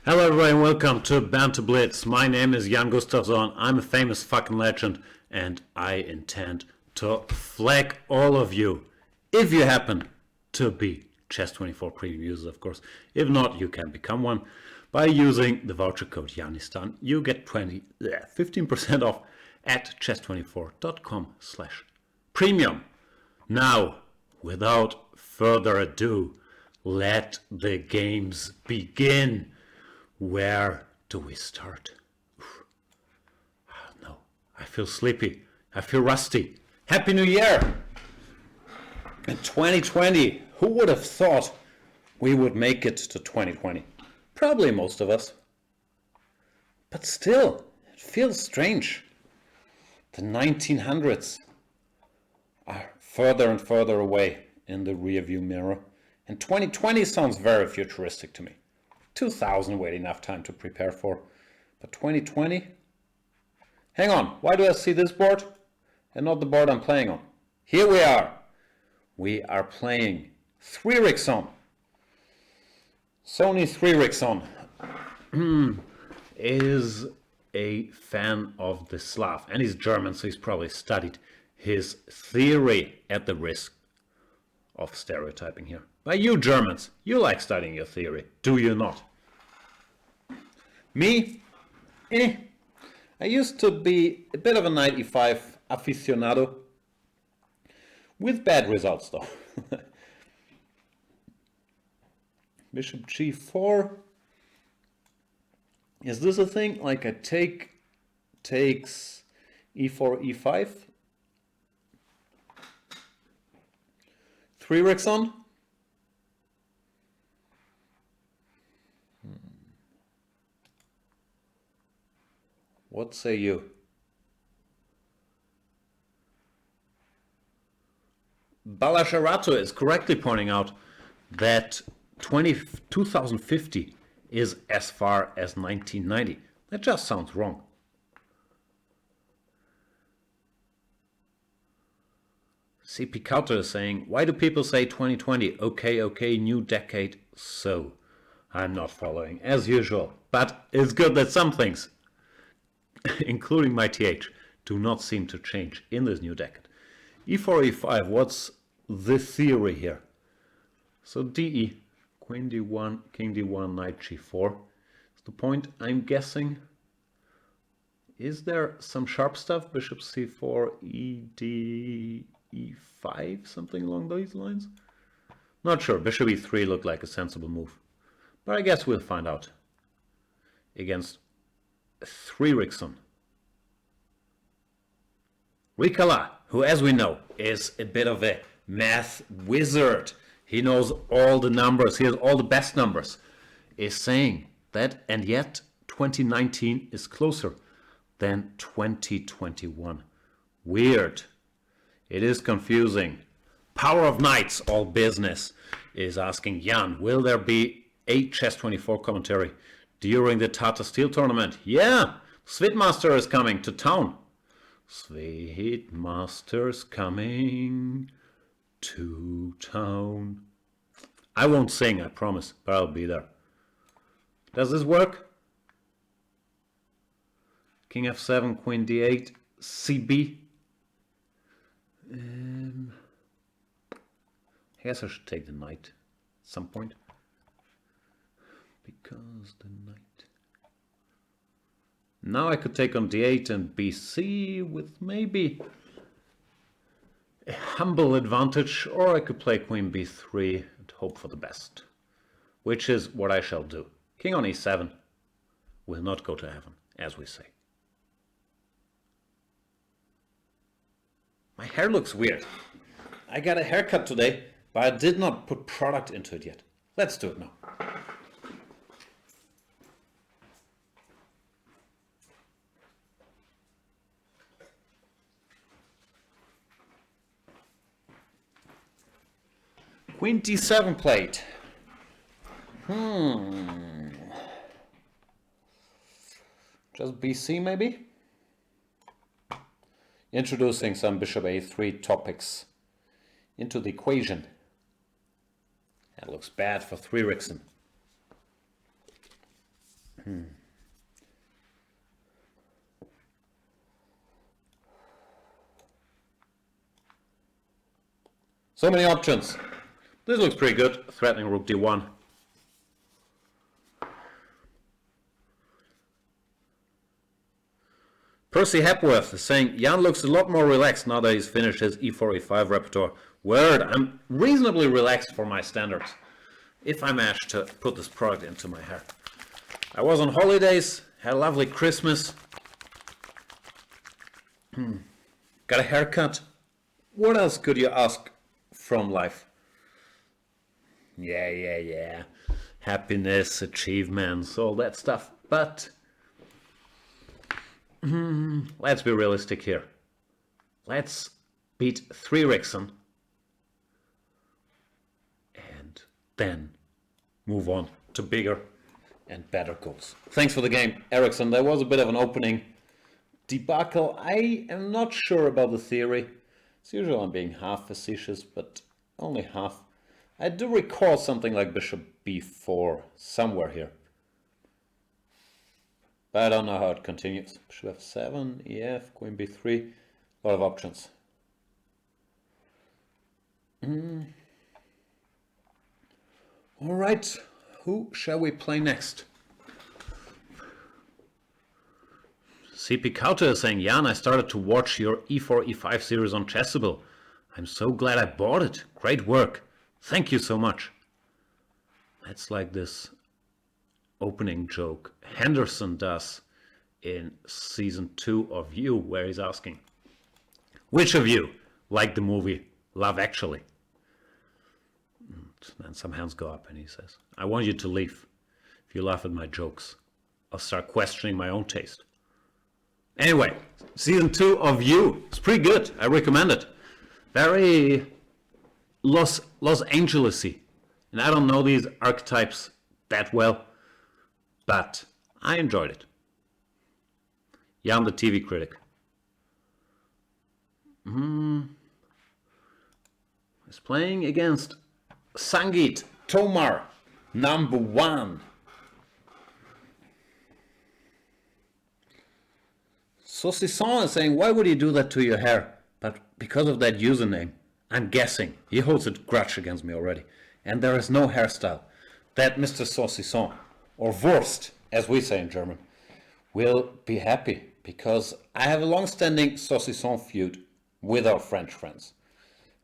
Hello everybody and welcome to Banter Blitz. My name is Jan Gustafsson. I'm a famous fucking legend and I intend to flag all of you if you happen to be Chess24 premium users, of course. If not, you can become one by using the voucher code Janistan. You get 15% off at chess24.com/premium. Now, without further ado, let the games begin. Where do we start? Oh, no, I feel sleepy. I feel rusty. Happy New Year! In 2020, who would have thought we would make it to 2020? Probably most of us. But still, it feels strange. The 1900s are further and further away in the rearview mirror, and 2020 sounds very futuristic to me. 2000 we had enough time to prepare for, but 2020? Hang on, why do I see this board and not the board I'm playing on? Here we are. We are playing 3 Rickson. Sony 3 Rickson is a fan of the Slav, and he's German, so he's probably studied his theory at the risk of stereotyping here. By you Germans, you like studying your theory, do you not? Me? I used to be a bit of a knight e5 aficionado, with bad results though. Bishop g4. Is this a thing? Like I takes e4, e5? 3 Rickson? What say you? Balasharato is correctly pointing out that 2050 is as far as 1990. That just sounds wrong. CP Counter is saying, why do people say 2020? Okay, new decade. So, I'm not following as usual. But it's good that some things, including my TH, do not seem to change in this new decade. E4, E5, what's the theory here? So DE, Queen D1, King D1, Knight G4. Is the point I'm guessing. Is there some sharp stuff? Bishop C4, ED, E5, something along those lines? Not sure. Bishop E3 looked like a sensible move. But I guess we'll find out. Against 3 Rickson. Rikala, who as we know is a bit of a math wizard. He knows all the numbers, he has all the best numbers, is saying that, and yet 2019 is closer than 2021. Weird. It is confusing. Power of Knights, all business, is asking Jan, will there be a Chess24 commentary during the Tata Steel tournament? Yeah, Svitmaster is coming to town. Svitmaster's coming to town. I won't sing, I promise, but I'll be there. Does this work? King f7, Queen d8, CB. I guess I should take the knight at some point. Because the knight. Now I could take on d8 and bc with maybe a humble advantage, or I could play queen b3 and hope for the best, which is what I shall do. King on e7 will not go to heaven, as we say. My hair looks weird. I got a haircut today, but I did not put product into it yet. Let's do it now. Queen d7 played. Just bc maybe? Introducing some bishop a3 topics into the equation. That looks bad for 3 Rickson. So many options. This looks pretty good. Threatening rook d1. Percy Hepworth is saying, Jan looks a lot more relaxed now that he's finished his e4, e5 repertoire. Word, I'm reasonably relaxed for my standards, if I manage to put this product into my hair. I was on holidays, had a lovely Christmas, got a haircut. What else could you ask from life? Yeah. Happiness, achievements, all that stuff. But let's be realistic here. Let's beat 3 Rickson and then move on to bigger and better goals. Thanks for the game, Ericsson. There was a bit of an opening debacle. I am not sure about the theory. As usual, I'm being half facetious, but only half. I do recall something like bishop b4 somewhere here. But I don't know how it continues. Bishop f7, ef, queen b3. A lot of options. Alright, who shall we play next? CP Kauter is saying, Jan, I started to watch your e4, e5 series on Chessable. I'm so glad I bought it. Great work. Thank you so much. That's like this opening joke Henderson does in season 2 of You, where he's asking, which of you liked the movie Love Actually? Then some hands go up and he says, I want you to leave. If you laugh at my jokes, I'll start questioning my own taste. Anyway, season 2 of You. It's pretty good. I recommend it. Very Los Angeles-y. And I don't know these archetypes that well, but I enjoyed it. Jan the TV critic. He's playing against Sangeet Tomar, number 1. Saucisson is saying, why would he do that to your hair? But because of that username. I'm guessing he holds a grudge against me already. And there is no hairstyle that Mr. Saucisson, or Wurst, as we say in German, will be happy. Because I have a long-standing Saucisson feud with our French friends,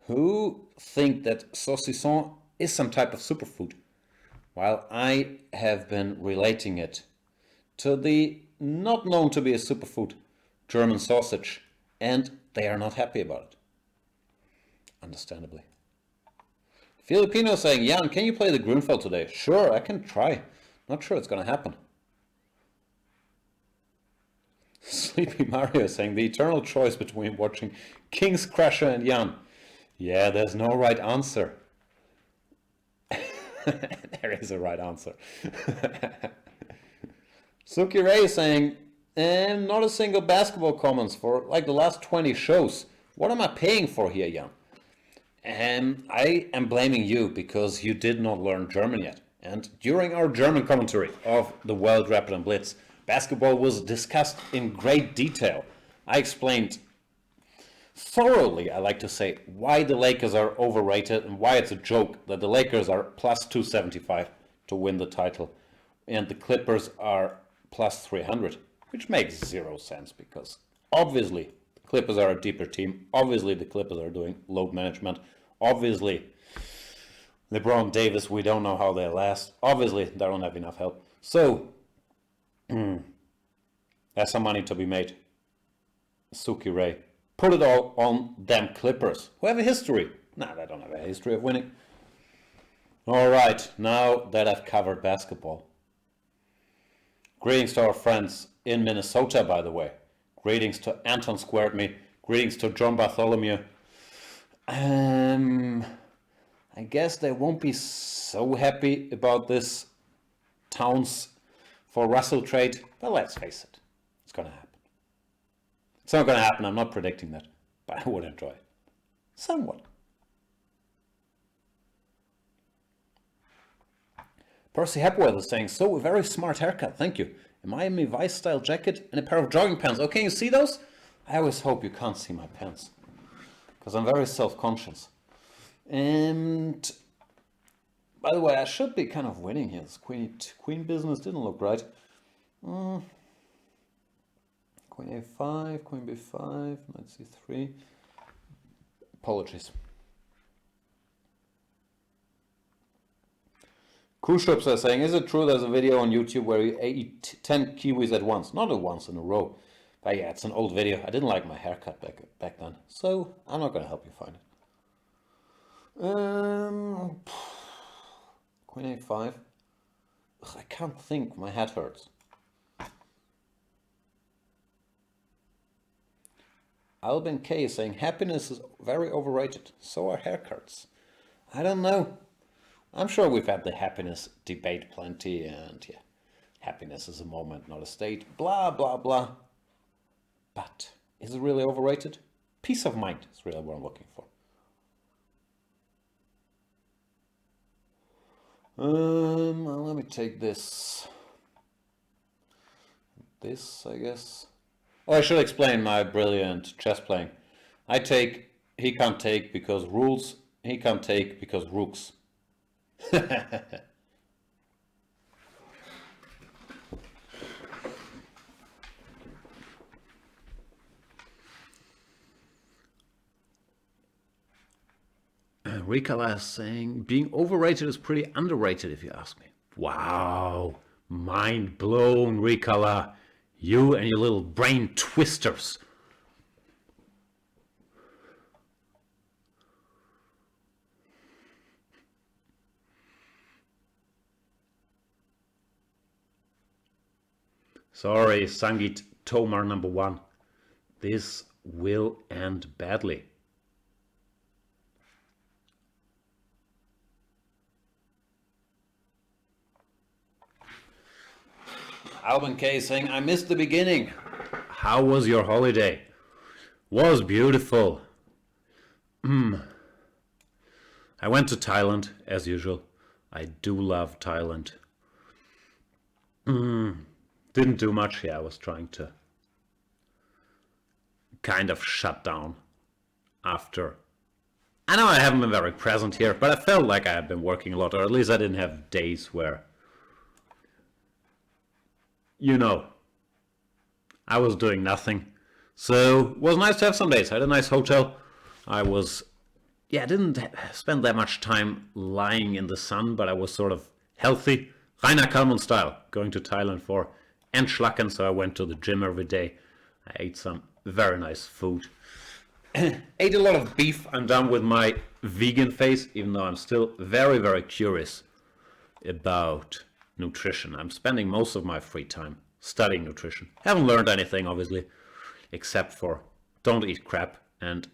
who think that Saucisson is some type of superfood, while I have been relating it to the not known to be a superfood German sausage, and they are not happy about it. Understandably. Filipino saying, Jan, can you play the Grunfeld today? Sure, I can try. Not sure it's going to happen. Sleepy Mario saying, the eternal choice between watching King's Crusher and Jan. Yeah, there's no right answer. There is a right answer. Suki Ray saying, not a single basketball comments for like the last 20 shows. What am I paying for here, Jan? And I am blaming you because you did not learn German yet. And during our German commentary of the World Rapid and Blitz, basketball was discussed in great detail. I explained thoroughly, I like to say, why the Lakers are overrated and why it's a joke that the Lakers are plus 275 to win the title and the Clippers are plus 300, which makes zero sense because obviously the Clippers are a deeper team. Obviously the Clippers are doing load management. Obviously LeBron Davis, we don't know how they last. Obviously they don't have enough help. So there's some money to be made. Suki Ray. Put it all on them Clippers, who have a history. Nah, they don't have a history of winning. Alright, now that I've covered basketball. Greetings to our friends in Minnesota, by the way. Greetings to Anton Squared Me. Greetings to John Bartholomew. I guess they won't be so happy about this Towns for Russell trade, but let's face it, it's going to happen. It's not going to happen, I'm not predicting that, but I would enjoy it. Somewhat. Percy Hepworth is saying, so a very smart haircut, thank you. A Miami Vice style jacket and a pair of jogging pants. Oh, can you see those? I always hope you can't see my pants, because I'm very self-conscious. And by the way, I should be kind of winning here. This queen business didn't look right. Queen a5, queen b5, knight c3. Apologies. Khrushchevs are saying, is it true there's a video on YouTube where you eat 10 kiwis at once? Not at once, in a row. But yeah, it's an old video. I didn't like my haircut back then, so I'm not going to help you find it. Queen a5. Ugh, I can't think. My head hurts. Albin K is saying, happiness is very overrated. So are haircuts. I don't know. I'm sure we've had the happiness debate plenty, and yeah, happiness is a moment, not a state. Blah, blah, blah. But is it really overrated? Peace of mind is really what I'm looking for. Let me take this. This, I guess. Oh, I should explain my brilliant chess playing. I take, he can't take because rules, he can't take because rooks. Rikala is saying, being overrated is pretty underrated if you ask me. Wow, mind blown, Rikala. You and your little brain twisters. Sorry, Sangit Tomar number 1. This will end badly. Alban K saying, I missed the beginning. How was your holiday? Was beautiful. I went to Thailand, as usual. I do love Thailand. Didn't do much. Yeah, I was trying to kind of shut down after. I know I haven't been very present here, but I felt like I had been working a lot, or at least I didn't have days where, you know, I was doing nothing. So it was nice to have some days. I had a nice hotel. I didn't spend that much time lying in the sun, but I was sort of healthy. Rainer Kalmund style, going to Thailand for Entschlacken, so I went to the gym every day. I ate some very nice food. Ate a lot of beef. I'm done with my vegan phase, even though I'm still very, very curious about nutrition. I'm spending most of my free time studying nutrition. Haven't learned anything, obviously, except for don't eat crap, and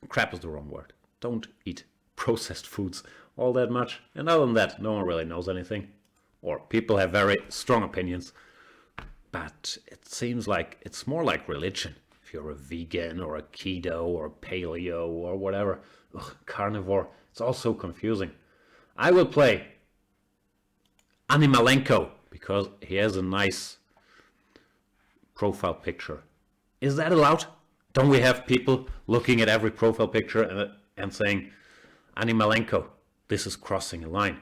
crap is the wrong word. Don't eat processed foods all that much. And other than that, no one really knows anything. Or people have very strong opinions. But it seems like it's more like religion. If you're a vegan or a keto or a paleo or whatever, carnivore, it's all so confusing. I will play Animalenko because he has a nice profile picture. Is that allowed? Don't we have people looking at every profile picture and saying, Animalenko, this is crossing a line.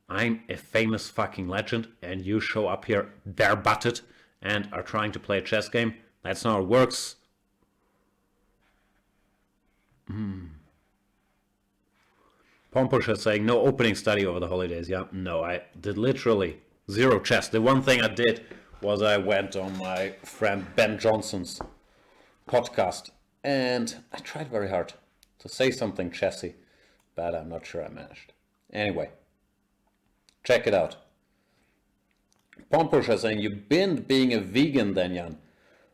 I'm a famous fucking legend and you show up here bare-butted and are trying to play a chess game? That's not how it works. Pompush is saying, no opening study over the holidays. Yeah, no, I did literally zero chess. The one thing I did was I went on my friend Ben Johnson's podcast and I tried very hard to say something chessy, but I'm not sure I managed. Anyway, check it out. Pompush is saying, you binned being a vegan then, Jan.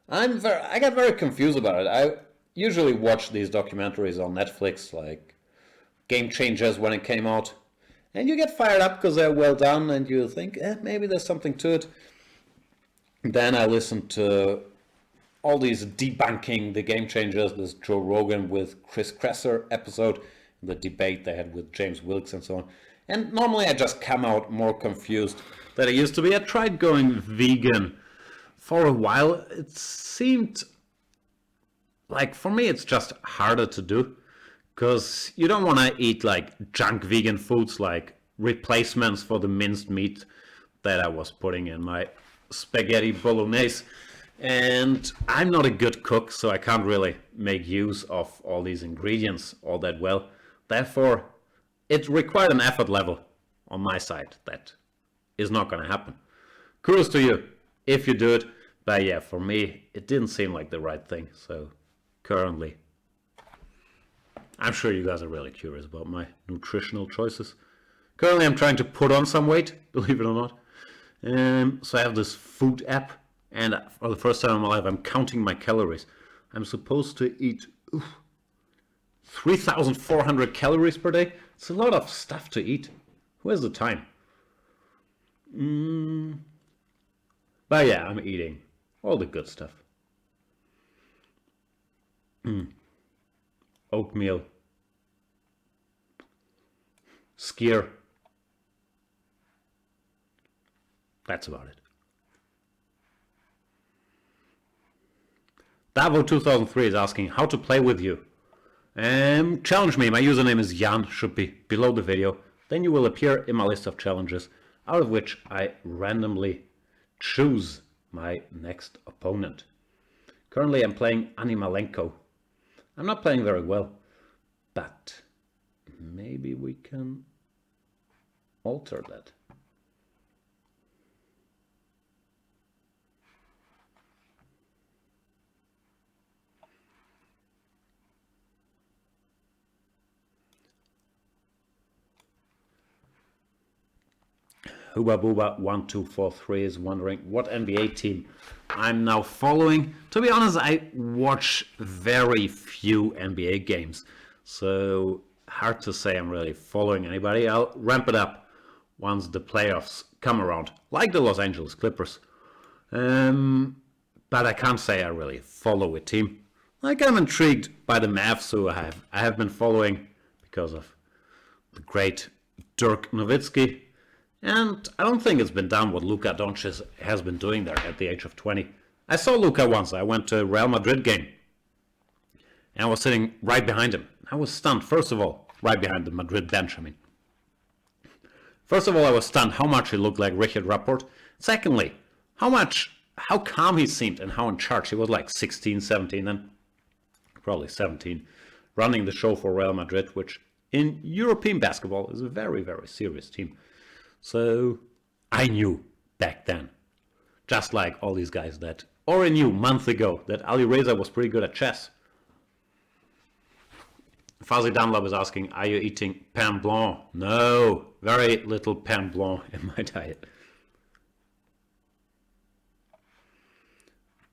I got very confused about it. I usually watch these documentaries on Netflix, like Game Changers when it came out, and you get fired up because they're well done and you think, maybe there's something to it. Then I listened to all these debunking the Game Changers, this Joe Rogan with Chris Kresser episode, the debate they had with James Wilkes and so on. And normally I just come out more confused than I used to be. I tried going vegan for a while. It seemed like, for me, it's just harder to do. Because you don't want to eat like junk vegan foods, like replacements for the minced meat that I was putting in my spaghetti bolognese. And I'm not a good cook, so I can't really make use of all these ingredients all that well. Therefore, it required an effort level on my side that is not going to happen. Kudos to you if you do it. But yeah, for me, it didn't seem like the right thing. So currently, I'm sure you guys are really curious about my nutritional choices. Currently, I'm trying to put on some weight, believe it or not. So I have this food app, and for the first time in my life, I'm counting my calories. I'm supposed to eat 3,400 calories per day. It's a lot of stuff to eat. Who has the time? But yeah, I'm eating all the good stuff. Oatmeal, skyr. That's about it. Davo 2003 is asking how to play with you. Challenge me. My username is Jan, should be below the video. Then you will appear in my list of challenges, out of which I randomly choose my next opponent. Currently I'm playing Animalenko. I'm not playing very well, but maybe we can alter that. Hooba Booba 1243 is wondering what NBA team I'm now following. To be honest, I watch very few NBA games, so hard to say I'm really following anybody. I'll ramp it up once the playoffs come around, like the Los Angeles Clippers. But I can't say I really follow a team. Like, I'm intrigued by the Mavs, who I have been following because of the great Dirk Nowitzki. And I don't think it's been done what Luka Doncic has been doing there at the age of 20. I saw Luka once. I went to a Real Madrid game. And I was sitting right behind him. I was stunned, first of all, right behind the Madrid bench, I mean. First of all, I was stunned how much he looked like Richard Rapport. Secondly, how calm he seemed and how in charge. He was like 16, 17 then. Probably 17. Running the show for Real Madrid, which in European basketball is a very, very serious team. So I knew back then, just like all these guys that already knew months ago that Alireza was pretty good at chess. Fuzzy Dunlop is asking, are you eating pain blanc? No, very little pain blanc in my diet.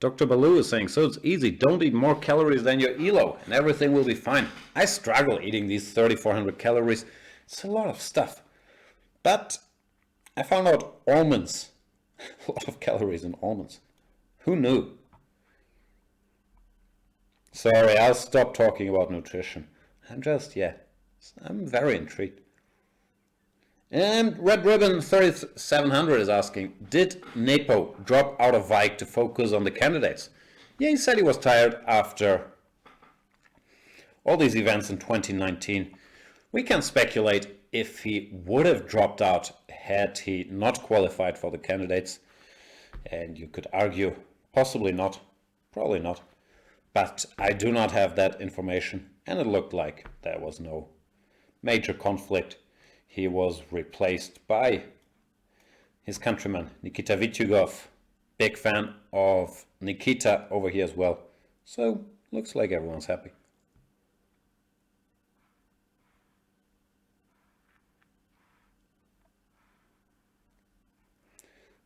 Dr. Baloo is saying, so it's easy, don't eat more calories than your ELO and everything will be fine. I struggle eating these 3,400 calories. It's a lot of stuff. But I found out almonds, a lot of calories in almonds. Who knew? Sorry, I'll stop talking about nutrition. I'm very intrigued. And Red Ribbon 3700 is asking, did Nepo drop out of Vike to focus on the candidates? Yeah, he said he was tired after all these events in 2019. We can speculate if he would have dropped out had he not qualified for the candidates. And you could argue, possibly not, probably not. But I do not have that information, and it looked like there was no major conflict. He was replaced by his countryman, Nikita Vityugov. Big fan of Nikita over here as well. So, looks like everyone's happy.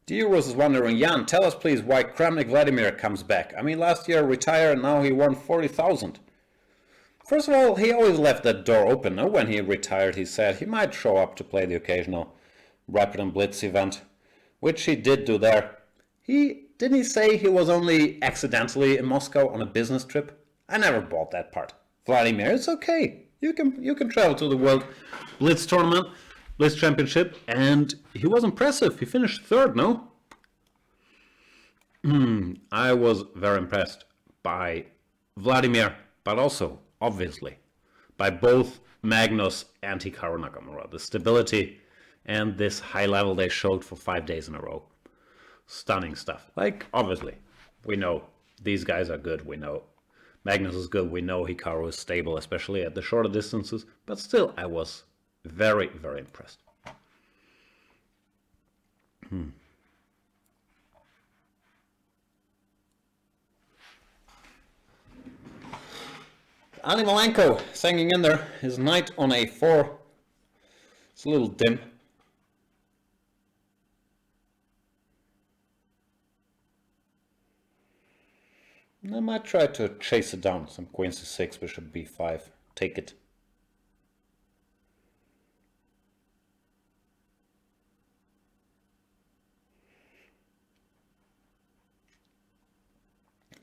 D-Euros is wondering, Jan, tell us please why Kramnik Vladimir comes back. I mean, last year retired and now he won 40,000. First of all, he always left that door open. No? When he retired, he said he might show up to play the occasional Banter Blitz event, which he did do there. Didn't he say he was only accidentally in Moscow on a business trip? I never bought that part. Vladimir, it's okay. You can travel to the World Blitz tournament. Blitz Championship, and he was impressive. He finished third, no? I was very impressed by Vladimir, but also, obviously, by both Magnus and Hikaru Nakamura. The stability and this high level they showed for 5 days in a row. Stunning stuff. Like, obviously, we know these guys are good. We know Magnus is good. We know Hikaru is stable, especially at the shorter distances. But still, I was very, very impressed. Ali Malenko hanging in there. His knight on a4. It's a little dim. I might try to chase it down. Some queen c6, bishop b5. Take it.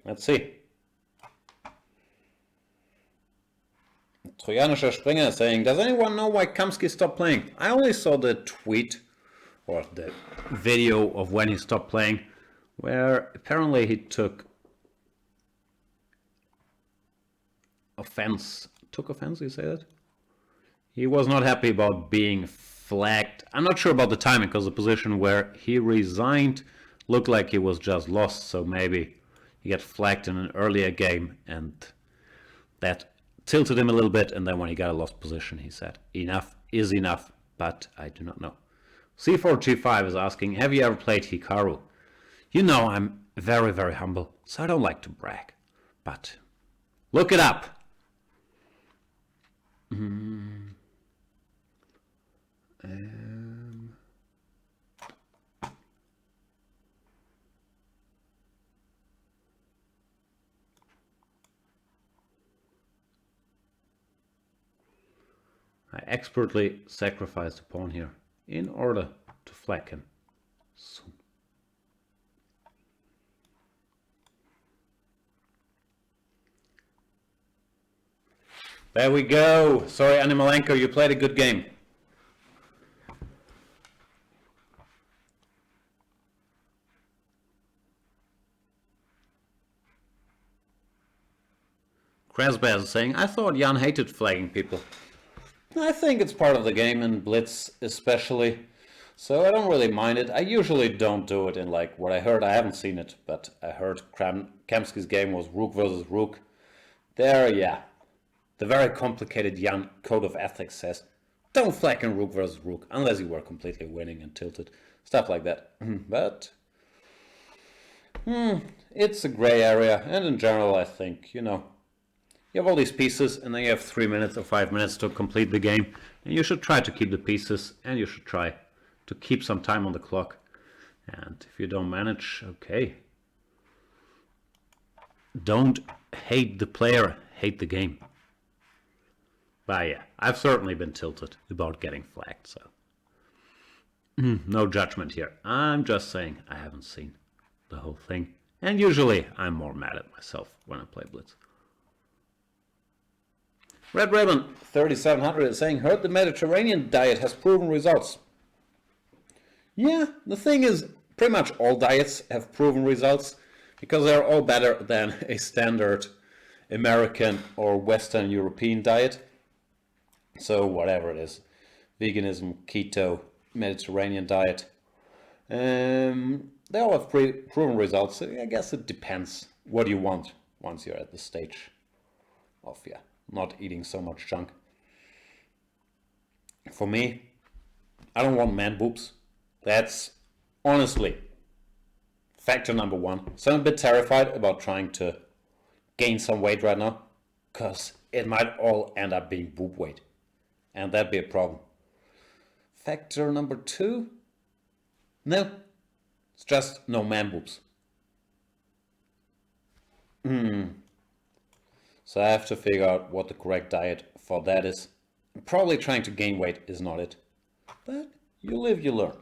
Let's see. Trojanischer Springer is saying, does anyone know why Kamsky stopped playing? I only saw the tweet or the video of when he stopped playing, where apparently he took offense. Took offense, you say that? He was not happy about being flagged. I'm not sure about the timing, because the position where he resigned looked like he was just lost, so maybe he got flagged in an earlier game and that tilted him a little bit, and then when he got a lost position he said enough is enough, but I do not know. C4G5 is asking, have you ever played Hikaru? You know I'm very, very humble, so I don't like to brag, but look it up. I expertly sacrificed a pawn here in order to flag him soon. There we go. Sorry, Animalenko, you played a good game. Krasbaz is saying, I thought Jan hated flagging people. I think it's part of the game, in Blitz especially, so I don't really mind it. I usually don't do it in like what I heard. I haven't seen it, but I heard Kamsky's game was Rook versus Rook. There, yeah. The very complicated Jan code of ethics says, don't flag in Rook versus Rook unless you were completely winning and tilted. Stuff like that. But it's a gray area, and in general I think, you know, you have all these pieces, and then you have 3 minutes or 5 minutes to complete the game. And you should try to keep the pieces, and you should try to keep some time on the clock. And if you don't manage, okay. Don't hate the player, hate the game. But yeah, I've certainly been tilted about getting flagged, so no judgment here. I'm just saying I haven't seen the whole thing. And usually I'm more mad at myself when I play Blitz. Red Raven 3700 is saying, heard the Mediterranean diet has proven results. Yeah, the thing is, pretty much all diets have proven results because they're all better than a standard American or Western European diet. So whatever it is, veganism, keto, Mediterranean diet, they all have proven results. I guess it depends what you want once you're at the stage of, yeah, not eating so much junk. For me, I don't want man boobs. That's honestly factor number one. So I'm a bit terrified about trying to gain some weight right now, because it might all end up being boob weight, and that'd be a problem. Factor number two, no, it's just no man boobs. So I have to figure out what the correct diet for that is. Probably trying to gain weight is not it. But you live, you learn.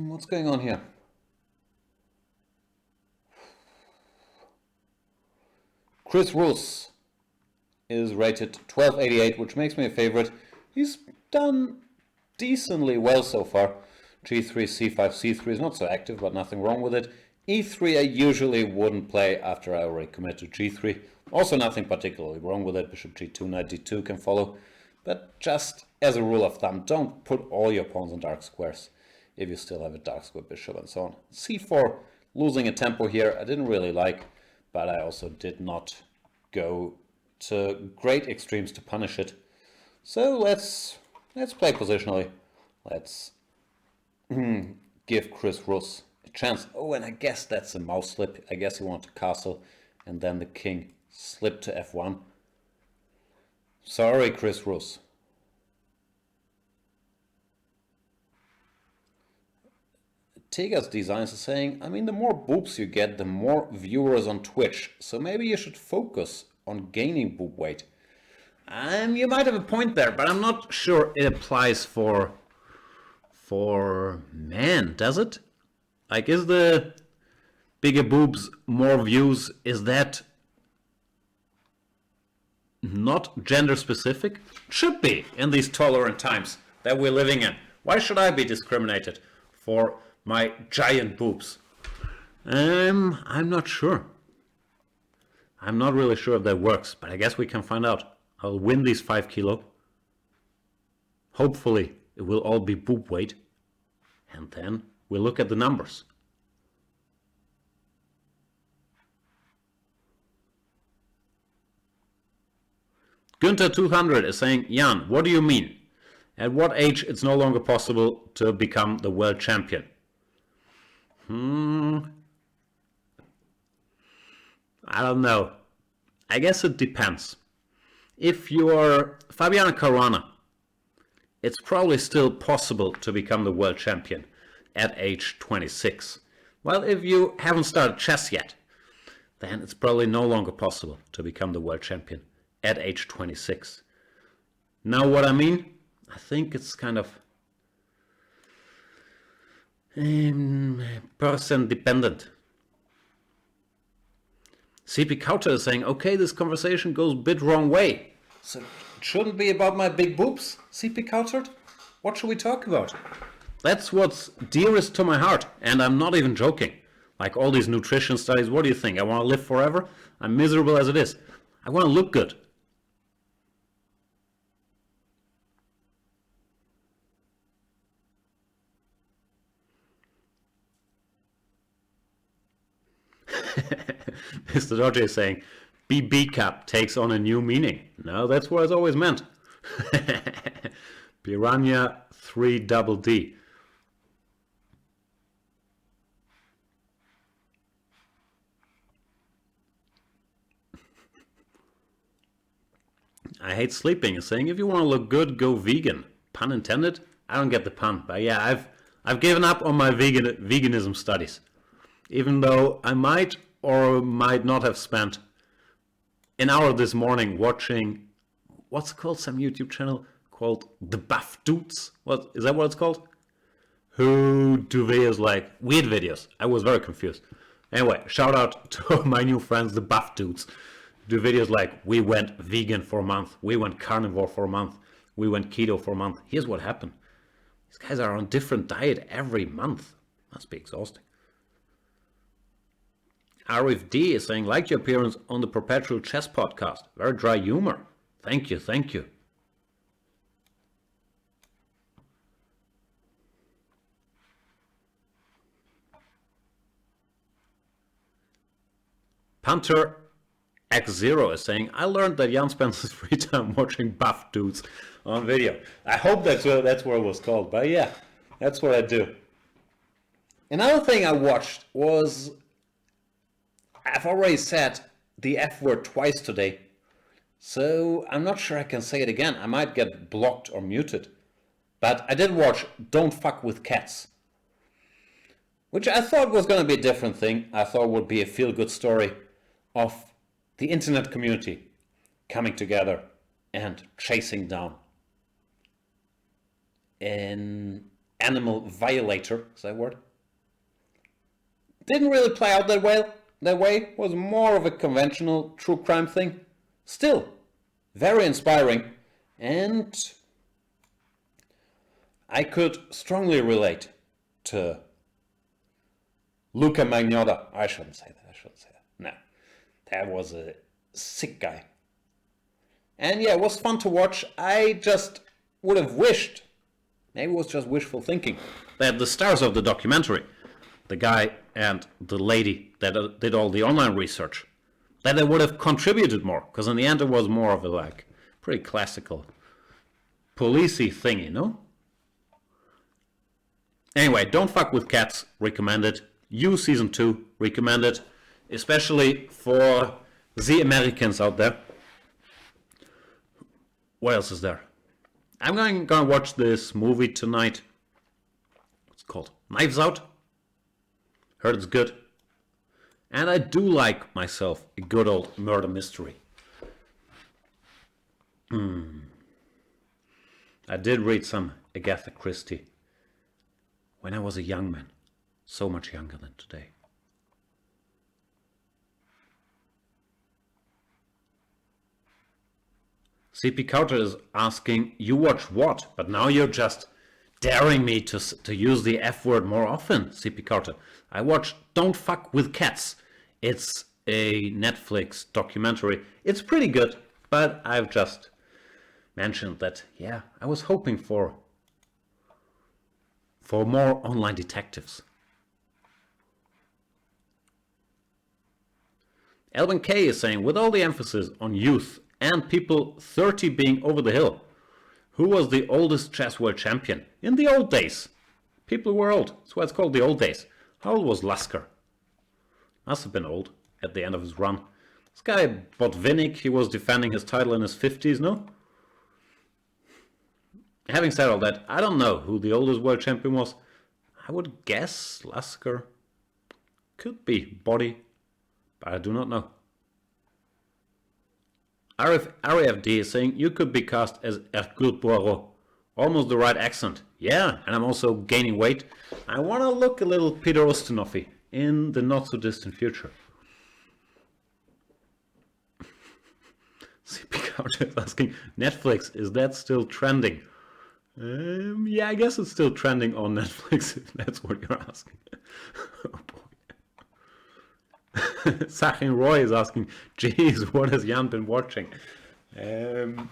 What's going on here? Chris Roos is rated 1288, which makes me a favorite. He's done decently well so far. G3, C5, C3 is not so active, but nothing wrong with it. E3 I usually wouldn't play after I already commit to G3. Also nothing particularly wrong with it. Bishop G2, Knight D2 can follow. But just as a rule of thumb, don't put all your pawns in dark squares if you still have a dark square bishop and so on. C4, losing a tempo here, I didn't really like, but I also did not go to great extremes to punish it. So let's play positionally. Let's give Chris Russ a chance. Oh, and I guess that's a mouse slip. I guess he wanted to castle, and then the king slipped to f1. Sorry, Chris Russ. Tegas Designs is saying, I mean, the more boobs you get, the more viewers on Twitch. So maybe you should focus on gaining boob weight. You might have a point there, but I'm not sure it applies for men, does it? Like, is the bigger boobs, more views, is that not gender specific? Should be in these tolerant times that we're living in. Why should I be discriminated for my giant boobs? I'm not sure. I'm not really sure if that works, but I guess we can find out. I'll win these 5 kilo. Hopefully it will all be boob weight. And then we'll look at the numbers. Günther 200 is saying, Jan, what do you mean? At what age it's no longer possible to become the world champion? I don't know. I guess it depends. If you're Fabiano Caruana, it's probably still possible to become the world champion at age 26. Well, if you haven't started chess yet, then it's probably no longer possible to become the world champion at age 26. Now what I mean? I think it's kind of person dependent. CP Coucher is saying, okay, this conversation goes a bit wrong way. So it shouldn't be about my big boobs, CP Coucher? What should we talk about? That's what's dearest to my heart, and I'm not even joking. Like all these nutrition studies, what do you think? I want to live forever? I'm miserable as it is. I want to look good. Mr. Dodge is saying, BB Cup takes on a new meaning. No, that's what it's always meant. Piranha 3 double D. I hate sleeping is saying, if you want to look good, go vegan. Pun intended? I don't get the pun, but yeah, I've given up on my veganism studies. Even though I might or might not have spent an hour this morning watching, what's it called, some YouTube channel called The Buff Dudes? What is that what it's called? Who do videos like weird videos. I was very confused. Anyway, shout out to my new friends, The Buff Dudes. Do videos like, we went vegan for a month, we went carnivore for a month, we went keto for a month. Here's what happened. These guys are on a different diet every month. Must be exhausting. Arif D is saying, like your appearance on the Perpetual Chess podcast. Very dry humor. Thank you, thank you. Punter X0 is saying, I learned that Jan spends his free time watching buff dudes on video. I hope that's what it was called, but yeah, that's what I do. Another thing I watched was, I've already said the F word twice today, so I'm not sure I can say it again. I might get blocked or muted. But I did watch Don't Fuck With Cats, which I thought was going to be a different thing. I thought would be a feel-good story of the internet community coming together and chasing down an animal violator. Is that a word? Didn't really play out that way. That way was more of a conventional true crime thing. Still, very inspiring, and I could strongly relate to Luca Magnotta. I shouldn't say that. No, that was a sick guy. And yeah, it was fun to watch. I just would have wished, maybe it was just wishful thinking, that the stars of the documentary, the guy and the lady that did all the online research, that they would have contributed more. Because in the end, it was more of a like pretty classical policey thing, you know? Anyway, Don't Fuck With Cats, recommended. You Season 2, recommended. Especially for the Americans out there. What else is there? I'm gonna watch this movie tonight. It's called Knives Out. Heard it's good. And I do like myself a good old murder mystery. I did read some Agatha Christie when I was a young man. So much younger than today. CP Carter is asking, you watch what? But now you're just daring me to use the F word more often, CP Carter. I watch Don't Fuck With Cats. It's a Netflix documentary. It's pretty good, but I've just mentioned that, yeah, I was hoping for more online detectives. Elvin K is saying, with all the emphasis on youth and people 30 being over the hill, who was the oldest chess world champion? In the old days. People were old. That's why it's called the old days. How old was Lasker? Must have been old at the end of his run. This guy Botvinnik, he was defending his title in his 50s, no? Having said all that, I don't know who the oldest world champion was. I would guess Lasker. Could be Body, but I do not know. RFD is saying, you could be cast as Hercule Poirot. Almost the right accent. Yeah, and I'm also gaining weight. I want to look a little Peter Ustinov-y in the not so distant future. CP Couch is asking, Netflix, is that still trending? Yeah, I guess it's still trending on Netflix, if that's what you're asking. Oh boy. Sachin Roy is asking, geez, what has Jan been watching? I've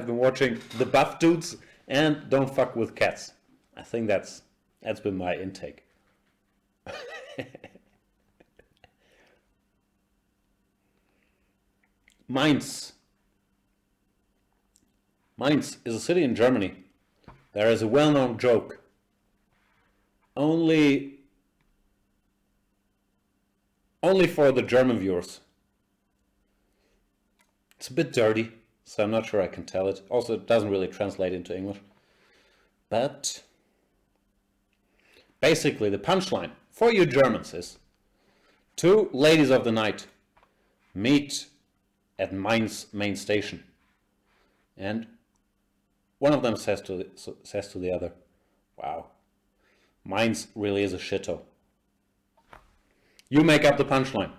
been watching The Buff Dudes and Don't Fuck With Cats. I think that's been my intake. Mainz. Mainz is a city in Germany. There is a well-known joke. Only for the German viewers. It's a bit dirty, so I'm not sure I can tell it. Also, it doesn't really translate into English. But basically, the punchline for you Germans is, two ladies of the night meet at Mainz main station, and one of them says to the other, wow, Mainz really is a shithole. You make up the punchline.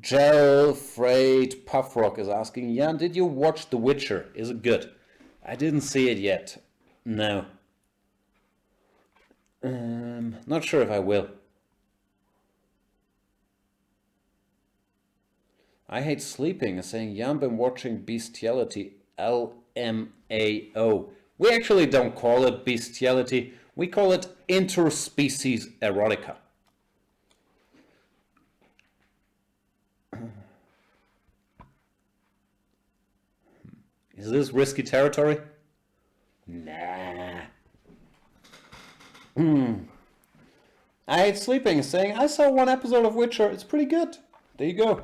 Gel Freight Puffrock is asking, Jan, did you watch The Witcher? Is it good? I didn't see it yet. No. Not sure if I will. I Hate Sleeping is saying, Jan, been watching Bestiality, LMAO. We actually don't call it bestiality. We call it interspecies erotica. Is this risky territory? Nah. I Hate Sleeping is saying, I saw one episode of Witcher. It's pretty good. There you go.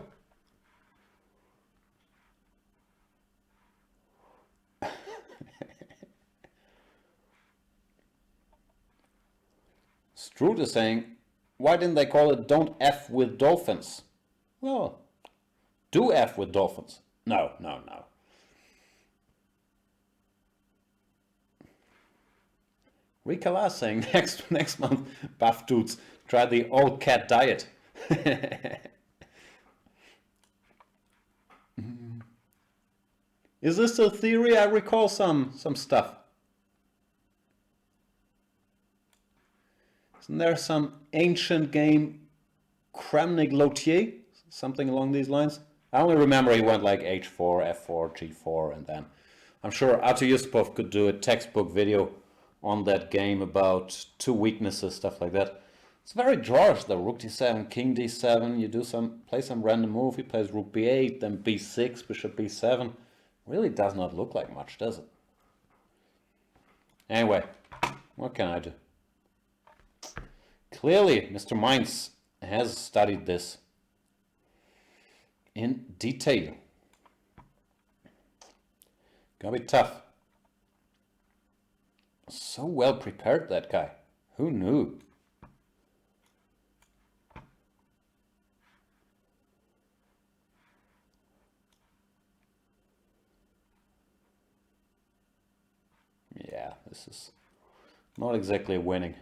Stroot is saying, why didn't they call it Don't F with Dolphins? Well, do F with dolphins. No. Rikala saying next month, buff dudes, try the all cat diet. Is this a theory? I recall some stuff. Isn't there some ancient game, Kramnik Lotier? Something along these lines? I only remember he went like H4, F4, G4, and then I'm sure Artur Yusupov could do a textbook video on that game about two weaknesses, stuff like that. It's very drawish though. Rook d7, king d7, you play some random move, he plays rook b8, then b6, bishop b7. Really does not look like much, does it? Anyway, what can I do? Clearly, Mr. Mainz has studied this in detail. Gonna be tough. So well prepared, that guy. Who knew? Yeah, this is not exactly winning.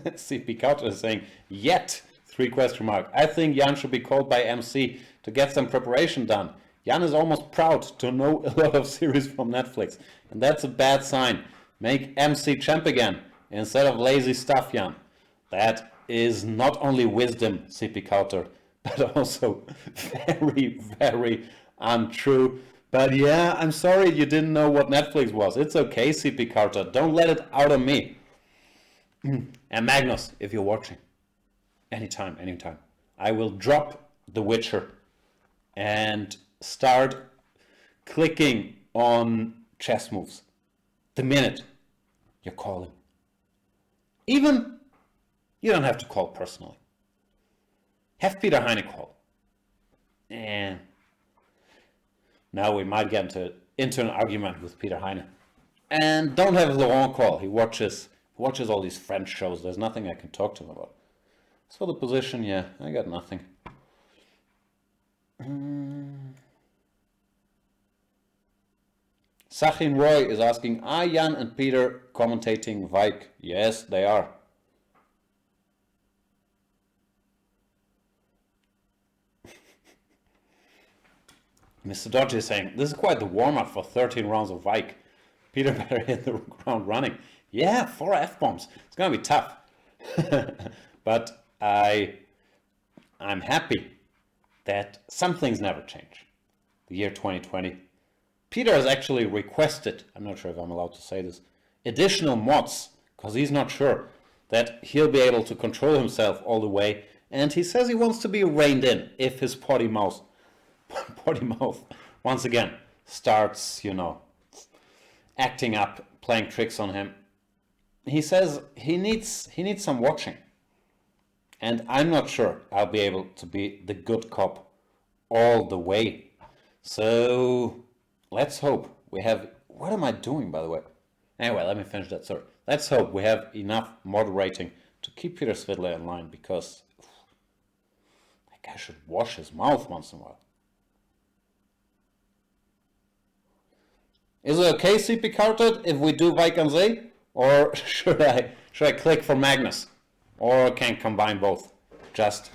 CP Couch is saying, yet, 3 question mark. I think Jan should be called by MC to get some preparation done. Jan is almost proud to know a lot of series from Netflix. And that's a bad sign. Make MC champ again, instead of lazy stuff, Jan. That is not only wisdom, CP Counter, but also very, very untrue. But yeah, I'm sorry you didn't know what Netflix was. It's okay, CP Counter. Don't let it out on me. And Magnus, if you're watching, anytime, I will drop The Witcher and start clicking on chess moves the minute you're calling. Even, you don't have to call personally. Have Peter Heine call. And now we might get into an argument with Peter Heine. And don't have Laurent call. He watches all these French shows. There's nothing I can talk to him about. As for the position, yeah, I got nothing. Sachin Roy is asking, are Jan and Peter commentating Vike? Yes, they are. Mr. Dodgy is saying, this is quite the warm-up for 13 rounds of Vike. Peter better hit the ground running. Yeah, 4 F-bombs. It's going to be tough. But I'm happy that some things never change. The year 2020. Peter has actually requested, I'm not sure if I'm allowed to say this, additional mods, because he's not sure that he'll be able to control himself all the way. And he says he wants to be reined in if his potty mouth once again starts, acting up, playing tricks on him. He says he needs some watching. And I'm not sure I'll be able to be the good cop all the way. So let's hope we have... What am I doing, by the way? Anyway, let me finish that story. Let's hope we have enough moderating to keep Peter Svidler in line, because that guy should wash his mouth once in a while. Is it okay, CP Carted, if we do Vaikanze? Or should I click for Magnus? Or can combine both? Just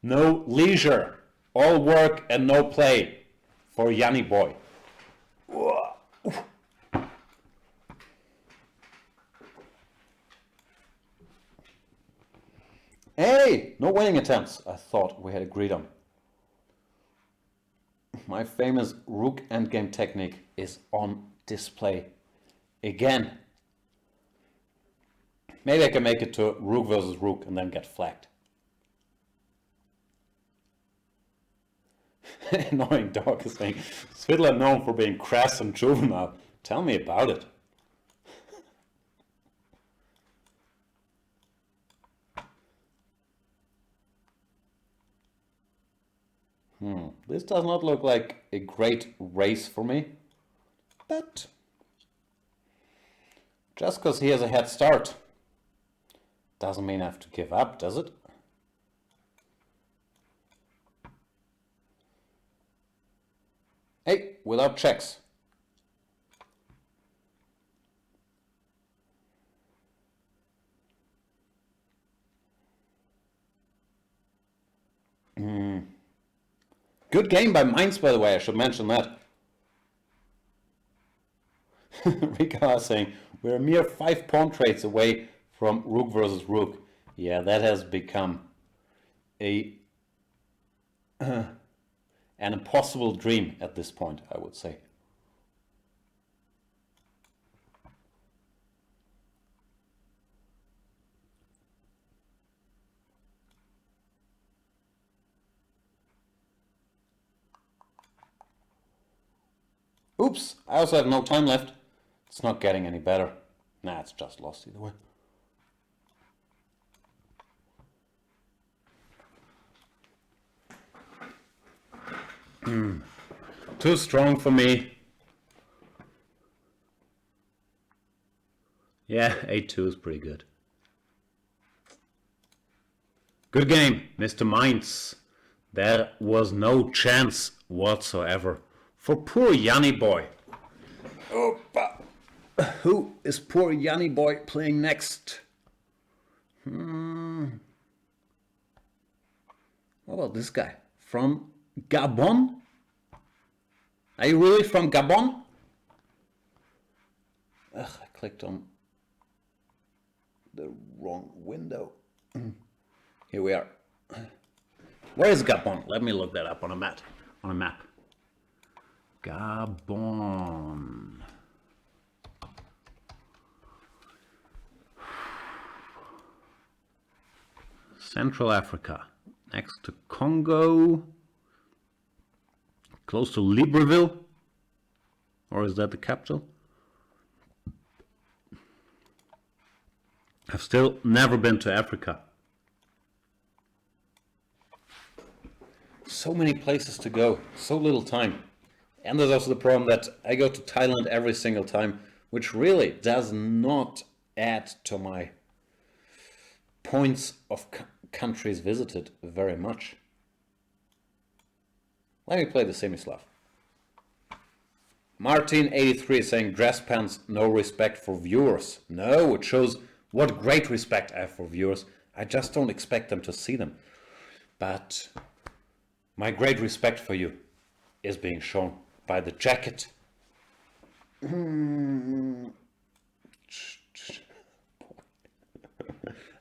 no leisure, all work and no play for Yanni boy. Hey, no winning attempts, I thought we had agreed on. My famous rook endgame technique is on display again. Maybe I can make it to rook versus rook and then get flagged. Annoying dog is saying, Svidler known for being crass and juvenile. Tell me about it. This does not look like a great race for me, but just because he has a head start doesn't mean I have to give up, does it? without checks. Good game by Mainz, by the way, I should mention that. Rika is saying, we're a mere 5 pawn trades away from rook versus rook. Yeah, that has become an impossible dream at this point, I would say. Oops, I also have no time left. It's not getting any better. Nah, it's just lost either way. Too strong for me. Yeah, 8-2 is pretty good. Good game, Mr. Mainz. There was no chance whatsoever for poor Yanni boy. Opa. Who is poor Yanni boy playing next? What about this guy? From Gabon? Are you really from Gabon? Ugh, I clicked on the wrong window. Here we are. Where is Gabon? Let me look that up on a map. Gabon. Central Africa. Next to Congo. Close to Libreville. Or is that the capital? I've still never been to Africa. So many places to go, so little time. And there's also the problem that I go to Thailand every single time, which really does not add to my points of countries visited very much. Let me play the Semislav. Martin83 is saying dress pants, no respect for viewers. No, it shows what great respect I have for viewers. I just don't expect them to see them. But my great respect for you is being shown by the jacket.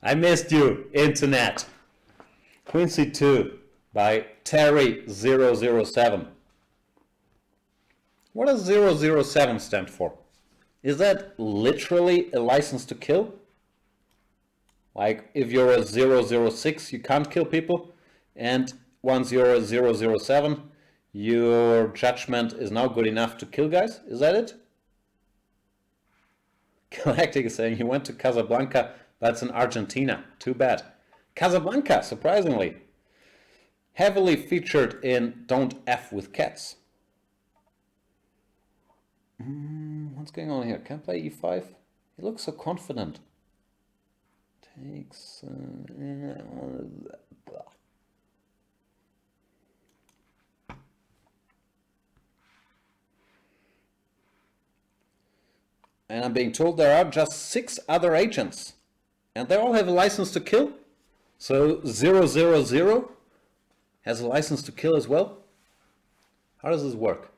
I missed you, internet. Queen C2 by Terry007. What does 007 stand for? Is that literally a license to kill? Like if you're a 006 you can't kill people, and once you're a 007 your judgment is now good enough to kill guys? Is that it? Galactic is saying he went to Casablanca, that's in Argentina. Too bad. Casablanca, surprisingly. Heavily featured in Don't F with Cats. What's going on here? Can I play e5? He looks so confident. Takes... And I'm being told there are just 6 other agents. And they all have a license to kill? So 000 has a license to kill as well? How does this work?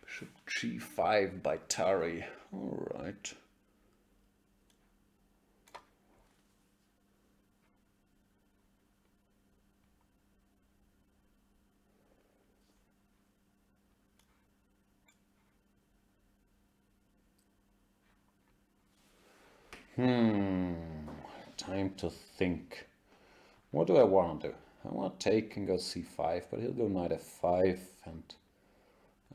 Bishop g5 by Tari. Alright. Time to think. What do I want to do? I want to take and go c5, but he'll go knight f5, and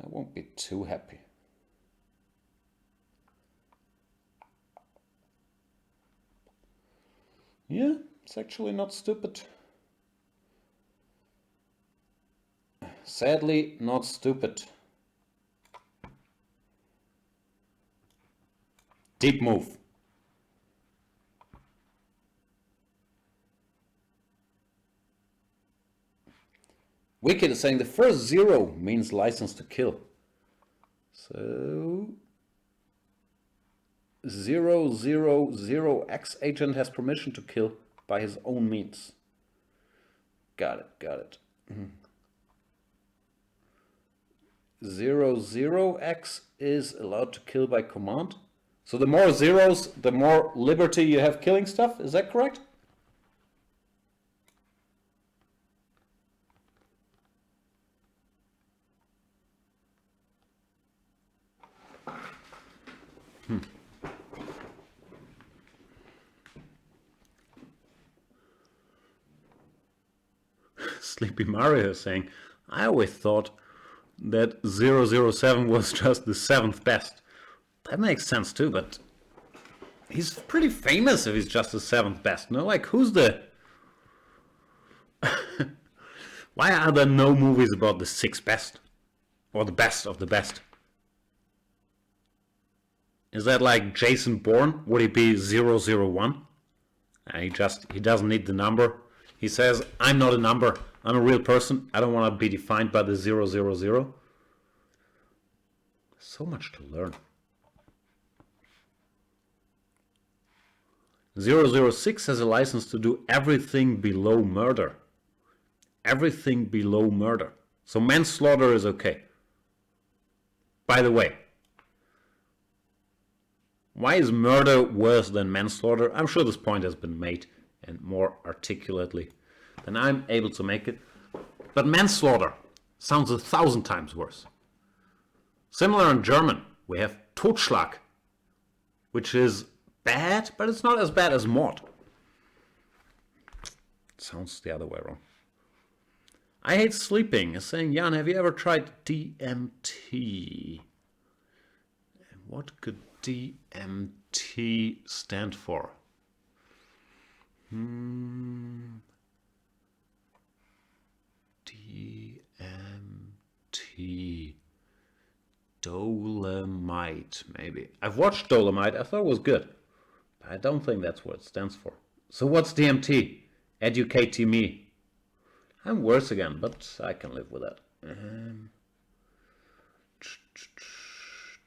I won't be too happy. Yeah, it's actually not stupid. Sadly, not stupid. Deep move. Wicked is saying the first 0 means license to kill. So 000X agent has permission to kill by his own means. Got it. 00X is allowed to kill by command. So the more zeros, the more liberty you have killing stuff. Is that correct? Sleepy Mario is saying, I always thought that 007 was just the 7th best. That makes sense too, but he's pretty famous if he's just the 7th best. No, like who's the... Why are there no movies about the 6th best? Or the best of the best? Is that like Jason Bourne? Would he be 001? He doesn't need the number. He says, I'm not a number. I'm a real person. I don't want to be defined by the 000. So much to learn. 006 has a license to do everything below murder. Everything below murder. So manslaughter is okay. By the way, why is murder worse than manslaughter? I'm sure this point has been made, and more articulately than I'm able to make it. But manslaughter sounds 1,000 times worse. Similar in German, we have Totschlag, which is bad, but it's not as bad as Mord. It sounds the other way around. I hate sleeping is saying, Jan, have you ever tried DMT? What could DMT stand for? DMT. Dolomite, maybe. I've watched Dolomite. I thought it was good. But I don't think that's what it stands for. So what's DMT? Educate me. I'm worse again, but I can live with that.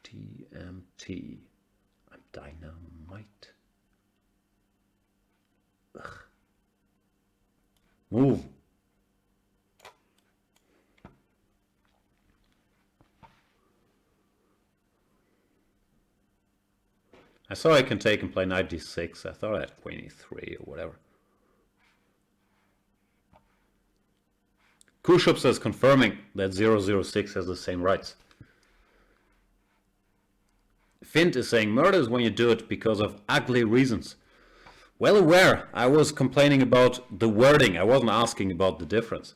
DMT. I'm dynamite. Ugh. Move. I saw I can take and play knight d6. I thought I had queen e3 or whatever. Kushup says confirming that 006 has the same rights. Fint is saying murder is when you do it because of ugly reasons. Well aware, I was complaining about the wording. I wasn't asking about the difference.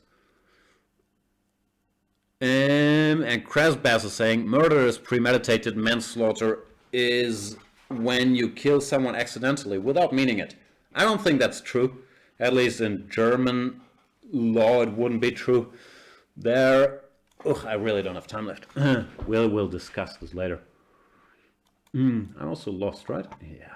And Krasbass is saying murder is premeditated, manslaughter is when you kill someone accidentally without meaning it. I don't think that's true. At least in German law it wouldn't be true. I really don't have time left. We'll discuss this later. I'm also lost, right? Yeah.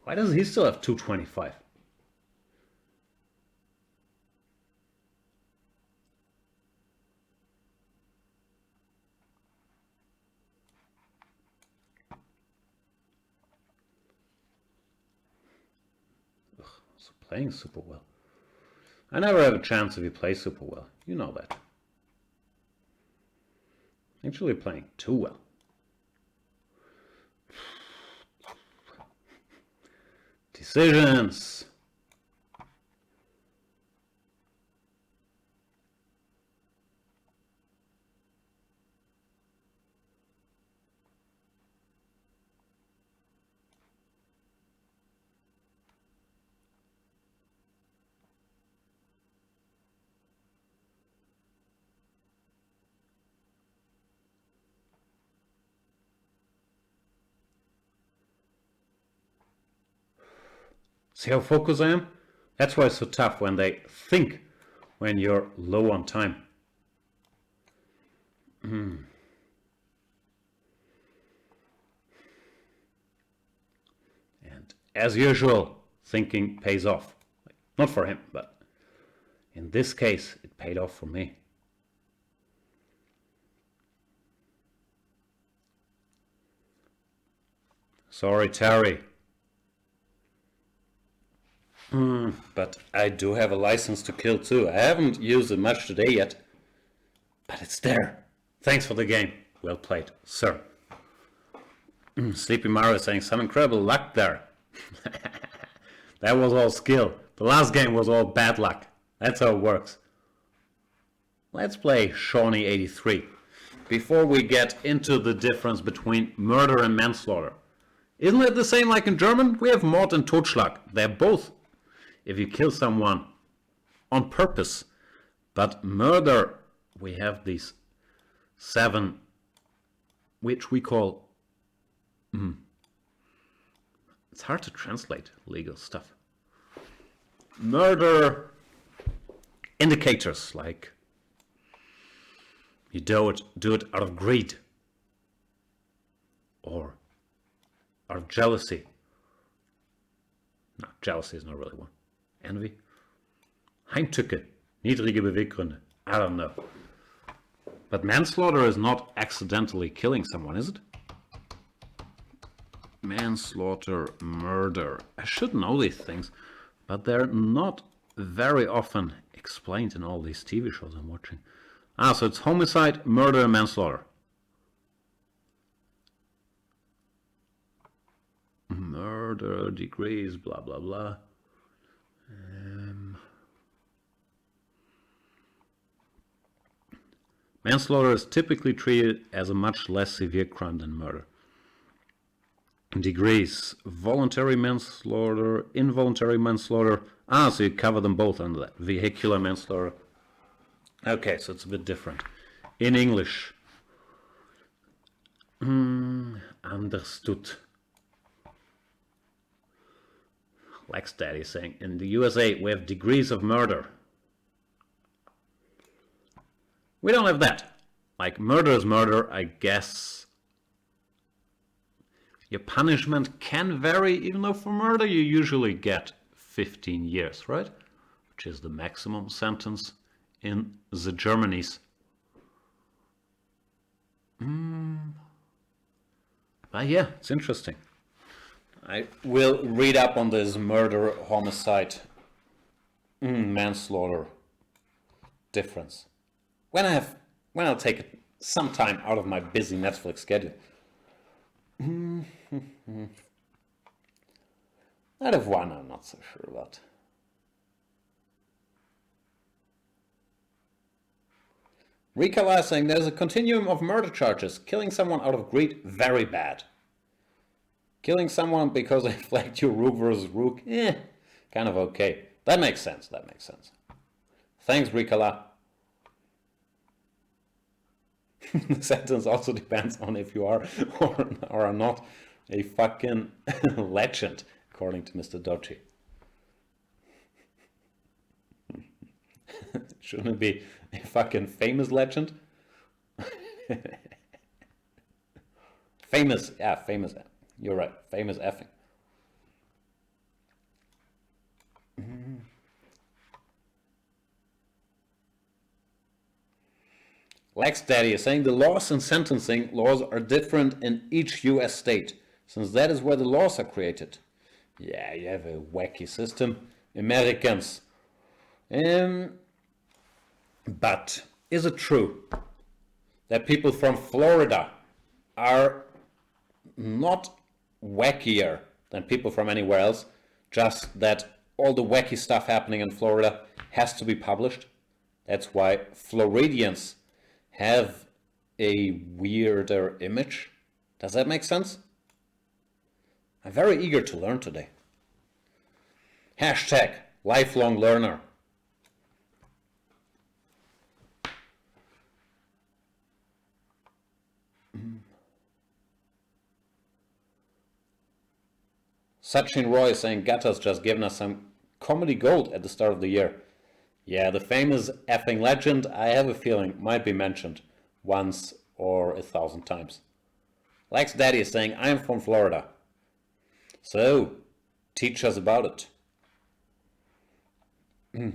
Why does he still have 225? Also playing super well. I never have a chance if you play super well. You know that. Actually playing too well. Decisions. See how focused I am? That's why it's so tough when they think when you're low on time. And as usual, thinking pays off. Not for him, but in this case, it paid off for me. Sorry, Terry. But I do have a license to kill too. I haven't used it much today yet. But it's there. Thanks for the game. Well played, sir. Sleepy Mario saying some incredible luck there. That was all skill. The last game was all bad luck. That's how it works. Let's play Shawnee83. Before we get into the difference between murder and manslaughter. Isn't it the same like in German? We have Mord and Totschlag. They're both if you kill someone on purpose. But murder, we have these 7, which we call... It's hard to translate legal stuff. Murder indicators, like you do it out of greed or out of jealousy. No, jealousy is not really one. Envy? Heimtücke, niedrige Beweggründe. I don't know. But manslaughter is not accidentally killing someone, is it? Manslaughter, murder. I should know these things, but they're not very often explained in all these TV shows I'm watching. So it's homicide, murder, and manslaughter. Murder, degrees, blah, blah, blah. Manslaughter is typically treated as a much less severe crime than murder. Degrees: voluntary manslaughter, involuntary manslaughter. So you cover them both under that. Vehicular manslaughter. Okay, so it's a bit different. In English. Understood. Lex Daddy saying, in the USA we have degrees of murder. We don't have that. Like murder is murder, I guess. Your punishment can vary, even though for murder you usually get 15 years, right? Which is the maximum sentence in the Germanies. But yeah, it's interesting. I will read up on this murder, homicide, manslaughter difference when I'll take some time out of my busy Netflix schedule. Out of one, I'm not so sure about. Rika saying there's a continuum of murder charges. Killing someone out of greed, very bad. Killing someone because they flagged your rook versus rook, kind of okay. That makes sense. Thanks, Rikala. The sentence also depends on if you are or are not a fucking legend, according to Mr. Dodgy. Shouldn't it be a fucking famous legend? Famous. You're right. Famous effing. Lex Daddy is saying the laws and sentencing laws are different in each US state, since that is where the laws are created. Yeah, you have a wacky system. Americans. But is it true that people from Florida are not wackier than people from anywhere else, just that all the wacky stuff happening in Florida has to be published? That's why Floridians have a weirder image. Does that make sense? I'm very eager to learn today. Hashtag lifelong learner. Sachin Roy is saying Gatta's just given us some comedy gold at the start of the year. Yeah, the famous effing legend, I have a feeling, might be mentioned once or 1,000 times. Lex Daddy is saying, I'm from Florida. So, teach us about it.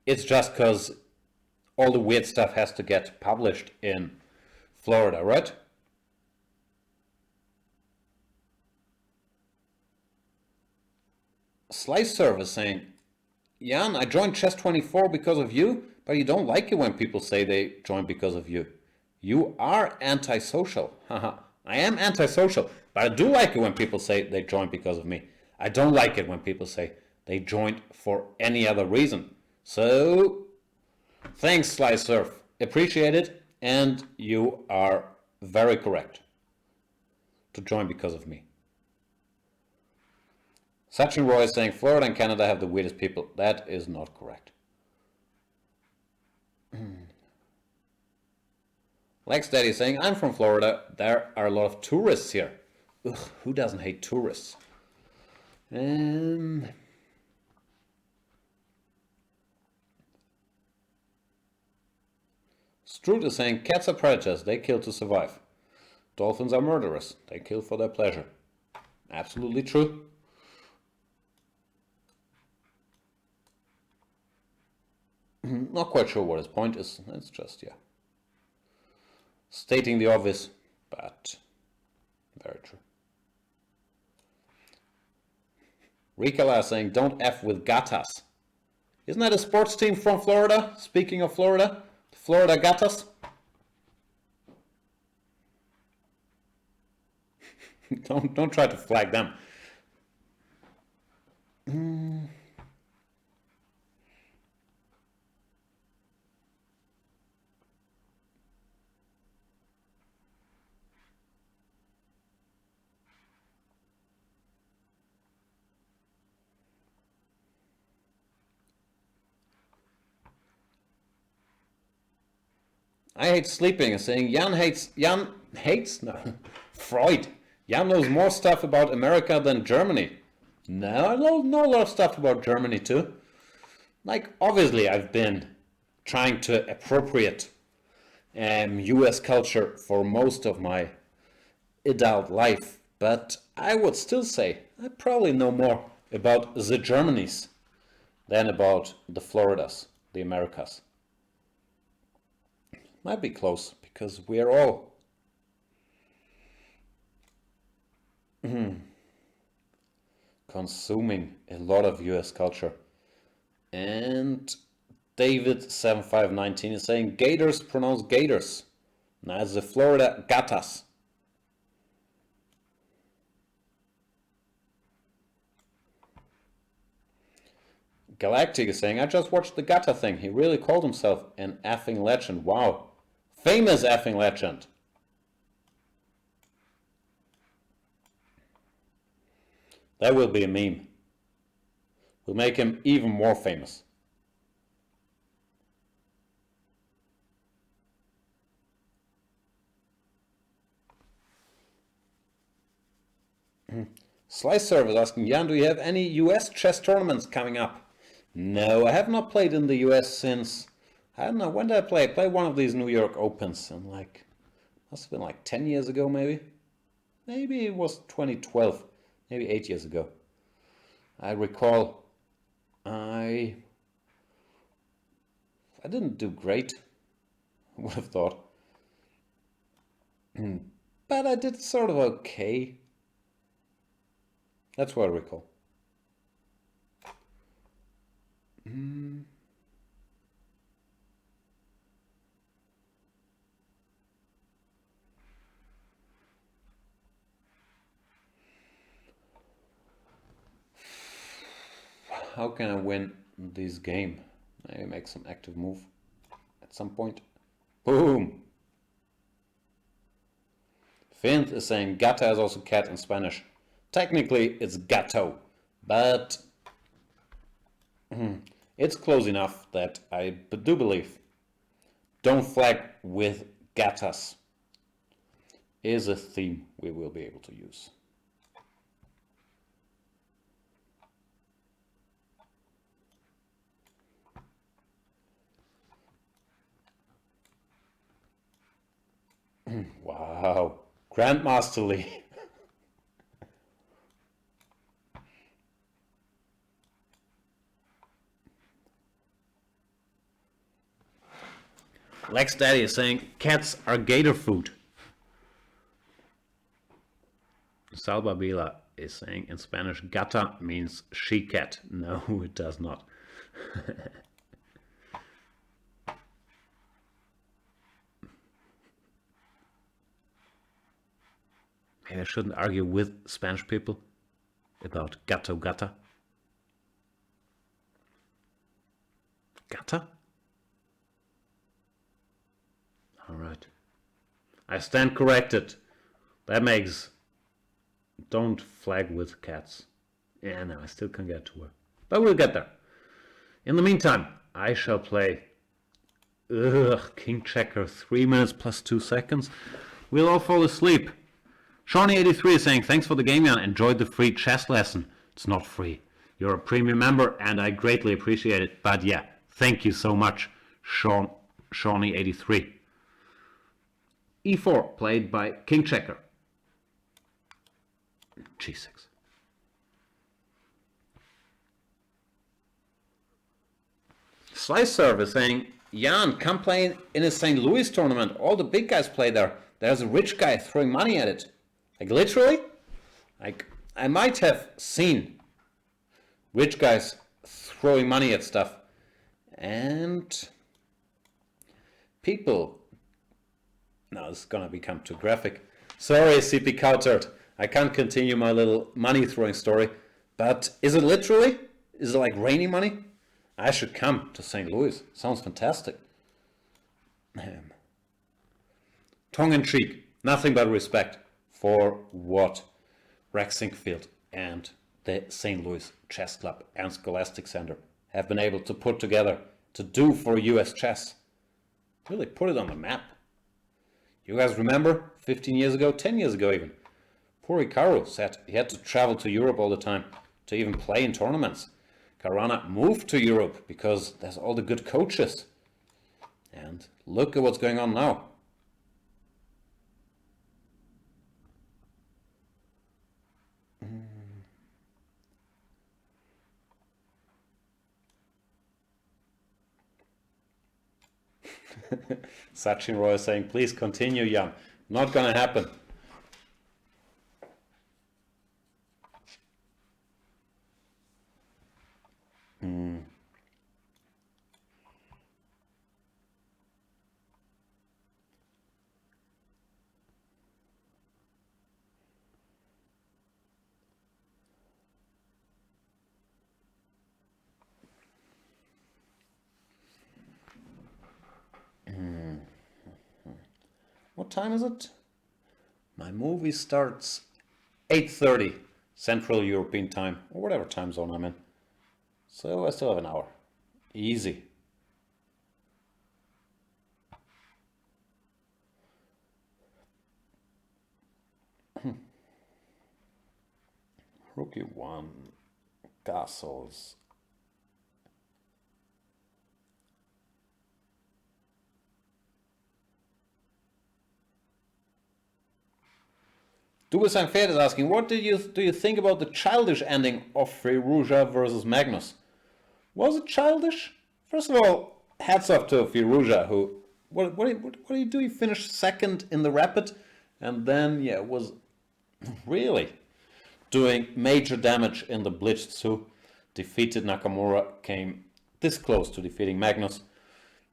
It's just because all the weird stuff has to get published in Florida, right? Slice Server saying, Jan, I joined Chess24 because of you, but you don't like it when people say they joined because of you. You are antisocial. Haha. I am antisocial, but I do like it when people say they joined because of me. I don't like it when people say they joined for any other reason. So, thanks, Slice Surf. Appreciate it, and you are very correct to join because of me. Sachin Roy is saying Florida and Canada have the weirdest people. That is not correct. Lex Daddy is saying, I'm from Florida. There are a lot of tourists here. Ugh, who doesn't hate tourists? Stroot is saying, cats are predators. They kill to survive. Dolphins are murderers. They kill for their pleasure. Absolutely true. Not quite sure what his point is. It's just, yeah, stating the obvious, but very true. Rikala saying, don't F with Gatas. Isn't that a sports team from Florida? Speaking of Florida, the Florida Gatas. Don't try to flag them. I hate sleeping is saying Jan hates no Freud. Jan knows more stuff about America than Germany. No, I know a lot of stuff about Germany too. Like, obviously I've been trying to appropriate US culture for most of my adult life, but I would still say I probably know more about the Germanys than about the Floridas, the Americas. Might be close, because we're all consuming a lot of US culture. And David7519 is saying Gators pronounced Gators. Now it's the Florida Gatas. Galactic is saying, I just watched the Gata thing. He really called himself an effing legend. Wow. Famous effing legend. That will be a meme. We'll make him even more famous. Slice Server is asking, Jan, do you have any US chess tournaments coming up? No, I have not played in the US since, I don't know, when did I play? I played one of these New York Opens and must have been like 10 years ago maybe. Maybe it was 2012, maybe 8 years ago. I recall I didn't do great, I would have thought. But I did sort of okay. That's what I recall. How can I win this game? Maybe make some active move at some point. Boom! Fint is saying gata is also cat in Spanish. Technically it's gato, but it's close enough that I do believe don't flag with gatas is a theme we will be able to use. Wow. Grandmasterly. Lex Daddy is saying cats are gator food. Salva Bila is saying in Spanish gata means she cat. No, it does not. Maybe I shouldn't argue with Spanish people about gato gata. Gata? Alright. I stand corrected. That makes... Don't flag with cats. Yeah, no, I still can't get to her. But we'll get there. In the meantime, I shall play... King Checker, 3 minutes plus 2 seconds. We'll all fall asleep. Shawnee83 is saying, thanks for the game, Jan. Enjoyed the free chess lesson. It's not free. You're a premium member, and I greatly appreciate it. But yeah, thank you so much, Shawnee83. E4, played by King Checker. G6. Slice Serve is saying, Jan, come play in a St. Louis tournament. All the big guys play there. There's a rich guy throwing money at it. Like literally? Like I might have seen rich guys throwing money at stuff. And people... No, this is gonna become too graphic. Sorry, CP Coutert. I can't continue my little money throwing story. But is it literally? Is it like rainy money? I should come to St. Louis. Sounds fantastic. Tongue in cheek. Nothing but respect for what Rex Sinkfield and the St. Louis Chess Club and Scholastic Center have been able to put together to do for US chess. Really put it on the map. You guys remember 15 years ago, 10 years ago even, poor Hikaru said he had to travel to Europe all the time to even play in tournaments. Caruana moved to Europe because there's all the good coaches. And look at what's going on now. Sachin Roy is saying, please continue, Jan. Not gonna happen. What time is it? My movie starts 8:30 Central European time, or whatever time zone I'm in. So I still have an hour. Easy. Rookie 1, castles. Dubasang Fed is asking, what do you think about the childish ending of Firouzja versus Magnus? Was it childish? First of all, hats off to Firouzja, who what did he do? He finished second in the rapid, and then was really doing major damage in the Blitz too. Defeated Nakamura, came this close to defeating Magnus.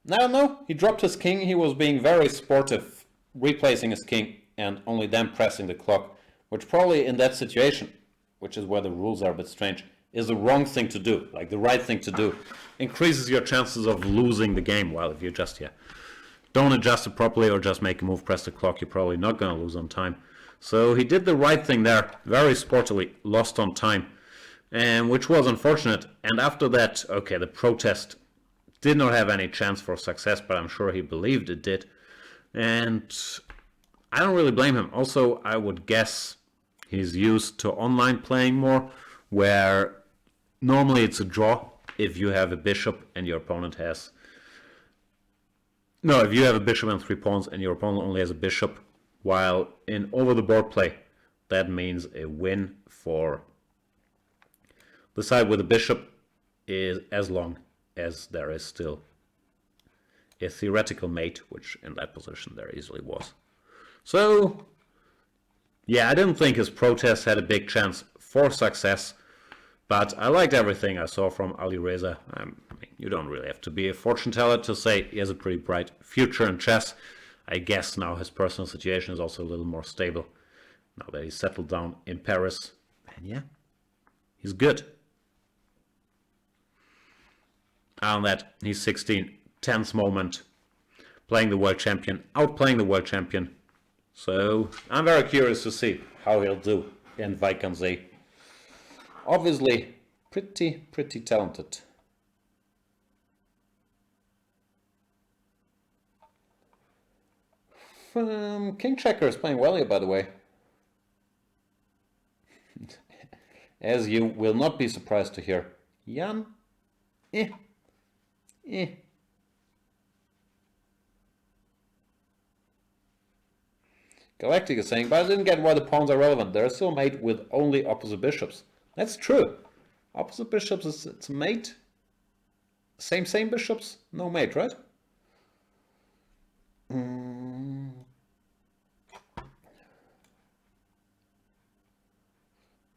Now no, he dropped his king. He was being very sportive, replacing his king and only then pressing the clock, which probably in that situation, which is where the rules are a bit strange, is the wrong thing to do. Like the right thing to do increases your chances of losing the game. Well, if you just don't adjust it properly or just make a move, press the clock, you're probably not going to lose on time. So he did the right thing there, very sportily, lost on time, and which was unfortunate. And after that, okay, the protest did not have any chance for success, but I'm sure he believed it did. And I don't really blame him. Also, I would guess he's used to online playing more, where normally it's a draw if you have a bishop and your opponent has... No, if you have a bishop and 3 pawns and your opponent only has a bishop, while in over-the-board play, that means a win for the side with the bishop, is as long as there is still a theoretical mate, which in that position there easily was. So, yeah, I didn't think his protest had a big chance for success, but I liked everything I saw from Alireza. I mean, you don't really have to be a fortune teller to say he has a pretty bright future in chess. I guess now his personal situation is also a little more stable, now that he's settled down in Paris. And yeah, he's good. And that he's 16, tense moment, playing the world champion, outplaying the world champion. So I'm very curious to see how he'll do in Vaikanzi. Obviously, pretty talented. King Checker is playing well here, by the way. As you will not be surprised to hear. Jan? Galactic is saying, but I didn't get why the pawns are relevant. They're still mate with only opposite bishops. That's true. Opposite bishops, it's a mate. Same bishops, no mate, right?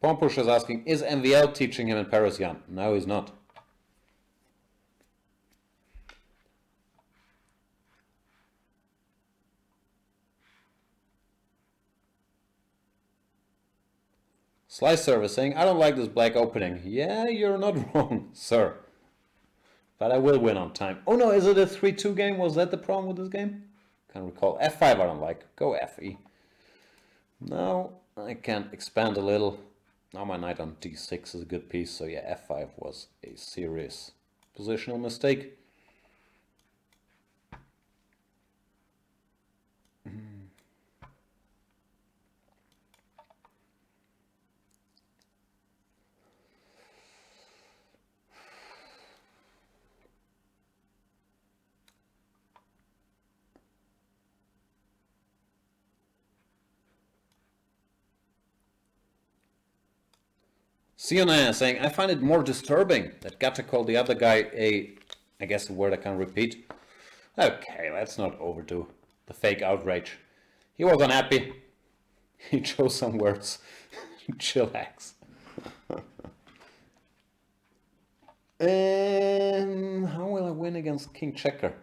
Pawn Pusher is asking, is MVL teaching him in Paris, Jan? No, he's not. Slice Server saying, I don't like this black opening. Yeah, you're not wrong, sir. But I will win on time. Oh no, is it a 3-2 game? Was that the problem with this game? Can't recall. F5 I don't like. Go FE. Now I can expand a little. Now my knight on D6 is a good piece. So yeah, F5 was a serious positional mistake. Siona saying, I find it more disturbing that Gata called the other guy I guess the word I can't repeat. Okay, let's not overdo the fake outrage. He was unhappy. He chose some words. Chillax. And how will I win against King Checker?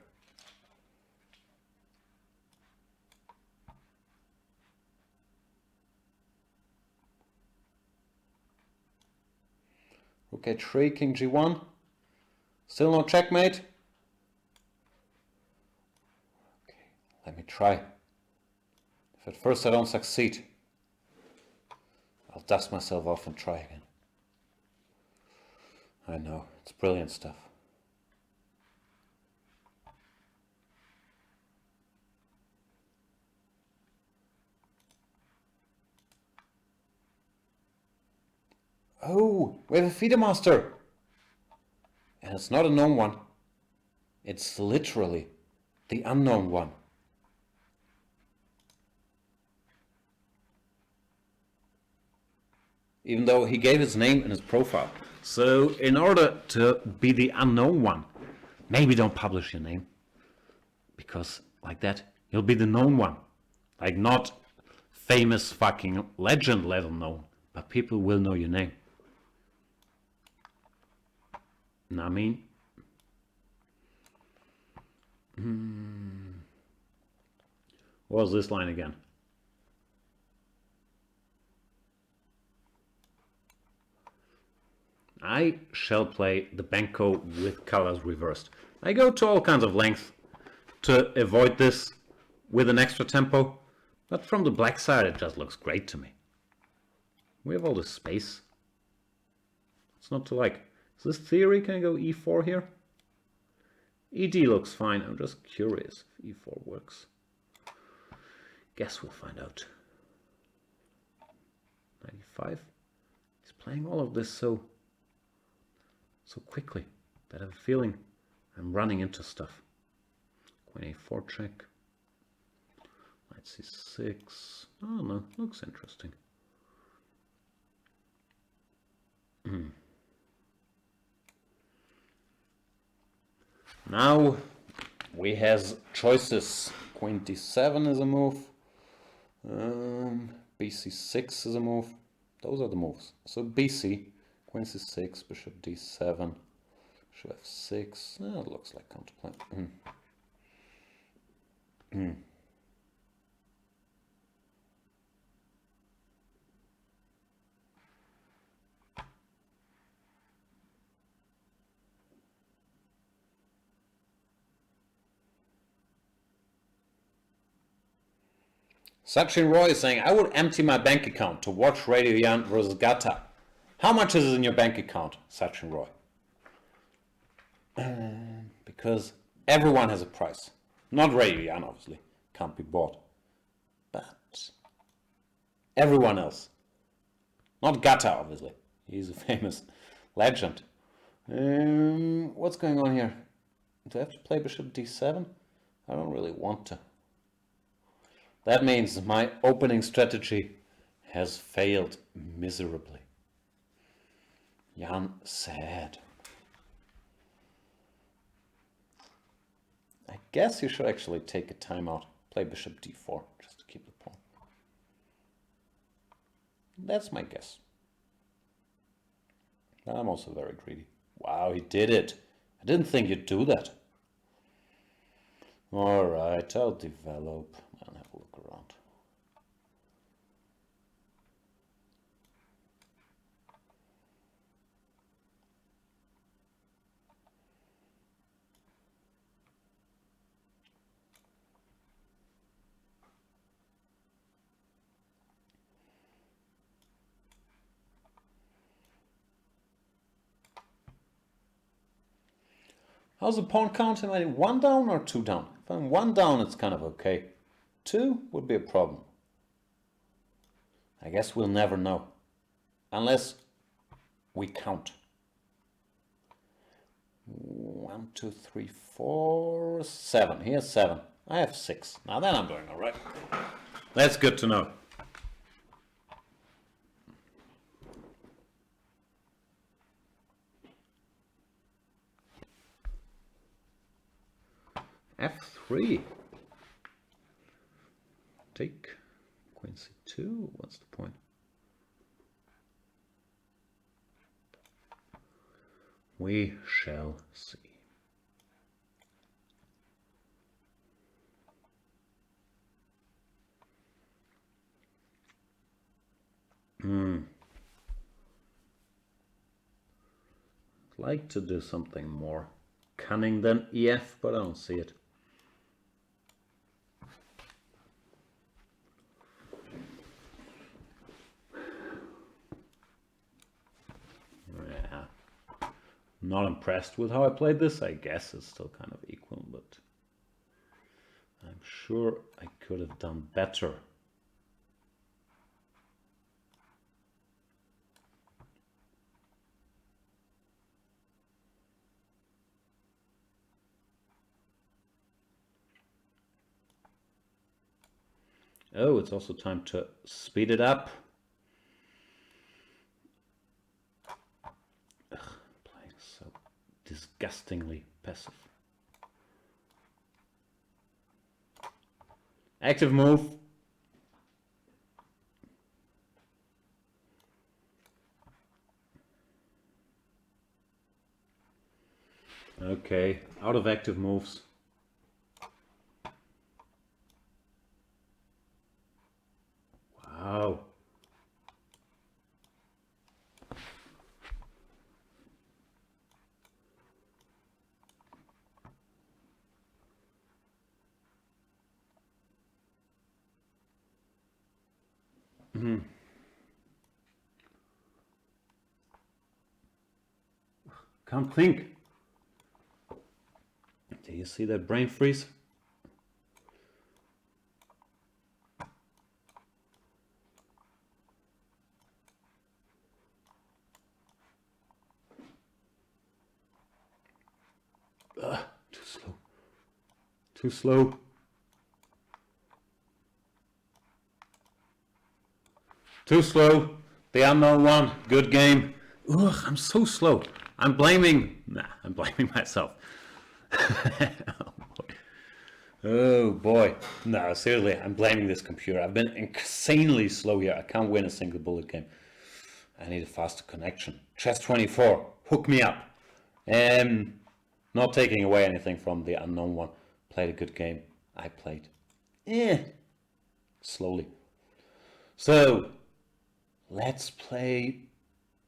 Rook H3, King G1. Still no checkmate. Okay, let me try. If at first I don't succeed, I'll dust myself off and try again. I know, it's brilliant stuff. Oh, we have a feeder master. And it's not a known one. It's literally the unknown one. Even though he gave his name in his profile. So in order to be the unknown one, maybe don't publish your name. Because like that, you'll be the known one. Like not famous fucking legend level known, but people will know your name. I mean, what was this line again? I shall play the Benko with colors reversed. I go to all kinds of length to avoid this with an extra tempo, but from the black side it just looks great to me. We have all this space. It's not to like. Is this theory? Can I go e4 here? ED looks fine. I'm just curious if e4 works. Guess we'll find out. 95. He's playing all of this so quickly that I have a feeling I'm running into stuff. Queen a4 check. Knight c6. Oh no, looks interesting. Now we has choices. Queen d7 is a move. bc6 is a move. Those are the moves. So bc, queen c6, bishop d7, bishop f6. It looks like counterplay. Sachin Roy is saying, I would empty my bank account to watch Radio Jan versus Gata. How much is it in your bank account, Sachin Roy? Because everyone has a price. Not Radio Jan, obviously. Can't be bought. But everyone else. Not Gata, obviously. He's a famous legend. What's going on here? Do I have to play bishop d7? I don't really want to. That means my opening strategy has failed miserably. Jan sad. I guess you should actually take a timeout. Play bishop d4 just to keep the pawn. That's my guess. But I'm also very greedy. Wow, he did it. I didn't think you'd do that. Alright, I'll develop and have a look around. How's the pawn count? Am I 1 down or 2 down? If I'm 1 down, it's kind of okay. 2 would be a problem. I guess we'll never know. Unless we count. 1, 2, 3, 4, 7. Here's 7. I have 6. Now then I'm doing alright. That's good to know. F3. Take queen c2. What's the point? We shall see. I'd like to do something more cunning than EF, but I don't see it. Not impressed with how I played this. I guess it's still kind of equal, but I'm sure I could have done better. Oh, it's also time to speed it up. Disgustingly passive. Active move. Okay, out of active moves. Wow. Can't think. Do you see that brain freeze? Too slow. Too slow. Too slow. The unknown one. Good game. Ugh, I'm so slow. I'm blaming myself. Oh boy. No, seriously, I'm blaming this computer. I've been insanely slow here. I can't win a single bullet game. I need a faster connection. Chess24, hook me up. Not taking away anything from the unknown one. Played a good game. I played. Slowly. So, let's play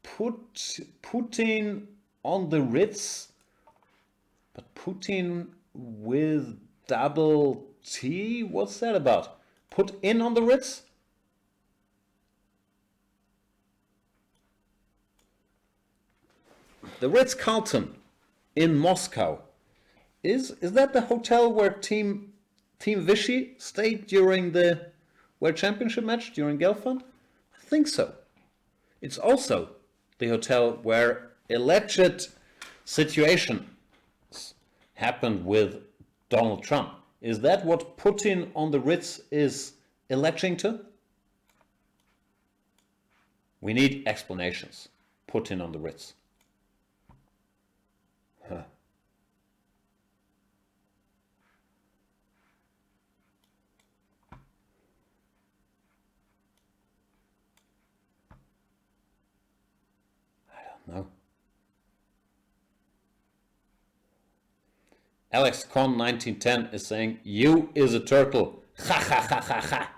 Putin on the Ritz. But Putin with double T? What's that about? Put in on the Ritz? The Ritz-Carlton in Moscow. Is that the hotel where Team Vichy stayed during the World Championship match during Gelfand? I think so. It's also the hotel where alleged situation happened with Donald Trump. Is that what Putin on the Ritz is alleging to? We need explanations. Putin on the Ritz. Huh. I don't know. Alex Con 1910 is saying, "You is a turtle." Ha ha ha ha ha.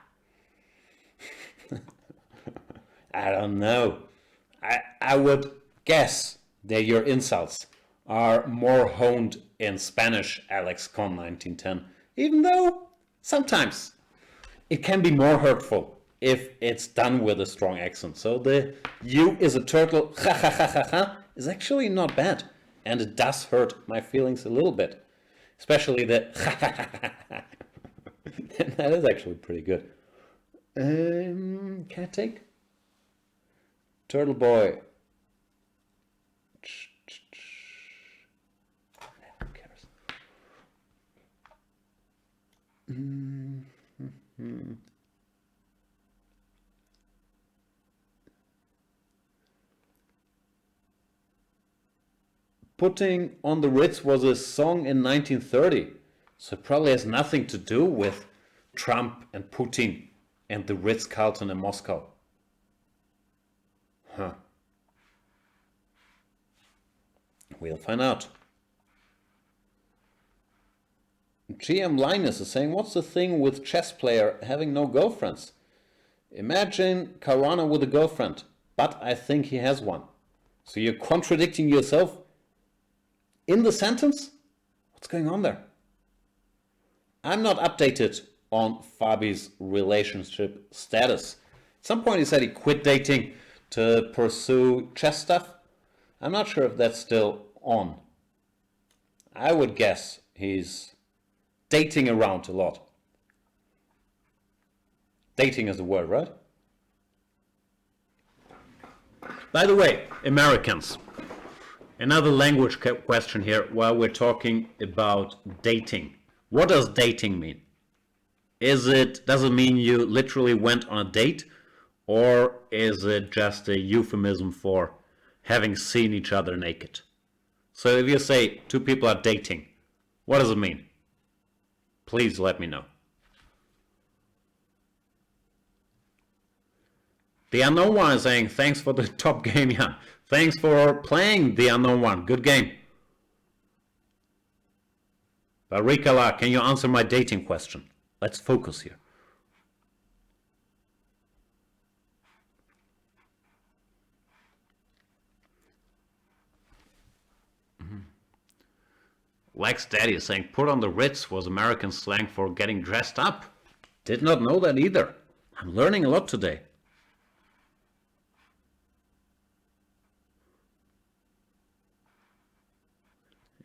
I don't know. I would guess that your insults are more honed in Spanish, Alex Con 1910. Even though sometimes it can be more hurtful if it's done with a strong accent. So the "you is a turtle" ha ha ha ha ha is actually not bad. And it does hurt my feelings a little bit. Especially the ha ha ha ha ha. That is actually pretty good. Can I take? Turtle Boy. Who cares? Putting on the Ritz was a song in 1930, so it probably has nothing to do with Trump and Putin and the Ritz-Carlton in Moscow. Huh. We'll find out. GM Linus is saying, what's the thing with chess player having no girlfriends? Imagine Caruana with a girlfriend, but I think he has one. So you're contradicting yourself in the sentence? What's going on there? I'm not updated on Fabi's relationship status. At some point he said he quit dating to pursue chess stuff. I'm not sure if that's still on. I would guess he's dating around a lot. Dating is the word, right? By the way, Americans. Another language question here while we're talking about dating. What does dating mean? Does it mean you literally went on a date, or is it just a euphemism for having seen each other naked? So if you say two people are dating, what does it mean? Please let me know. The Unknown One is saying, thanks for the top game, Jan. Thanks for playing The Unknown One. Good game. Barikala, can you answer my dating question? Let's focus here. Lex Daddy is saying, put on the Ritz was American slang for getting dressed up. Did not know that either. I'm learning a lot today.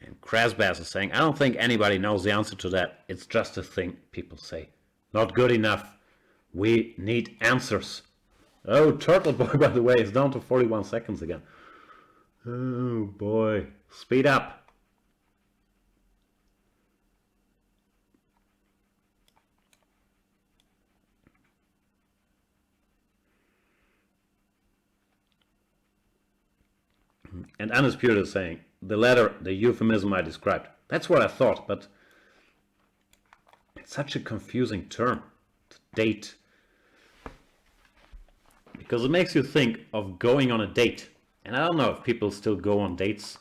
And Krasbass is saying, I don't think anybody knows the answer to that. It's just a thing people say. Not good enough. We need answers. Oh, Turtle Boy, by the way, is down to 41 seconds again. Oh boy. Speed up. And Undisputed is saying, the latter, the euphemism I described. That's what I thought, but it's such a confusing term, to date. Because it makes you think of going on a date. And I don't know if people still go on dates.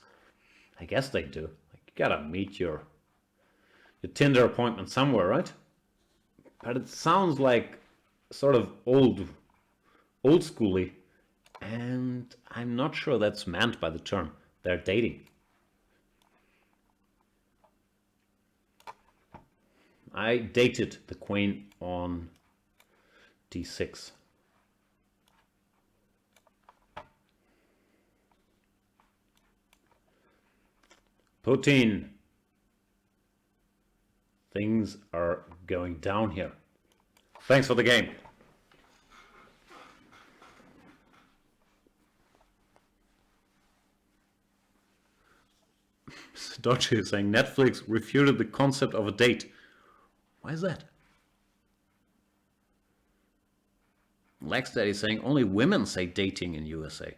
I guess they do. Like, you gotta meet your Tinder appointment somewhere, right? But it sounds like sort of old schooly. And I'm not sure that's meant by the term. They're dating. I dated the queen on d6. Putin. Things are going down here. Thanks for the game. Dodgy is saying Netflix refuted the concept of a date. Why is that? Lexdad is saying only women say dating in USA.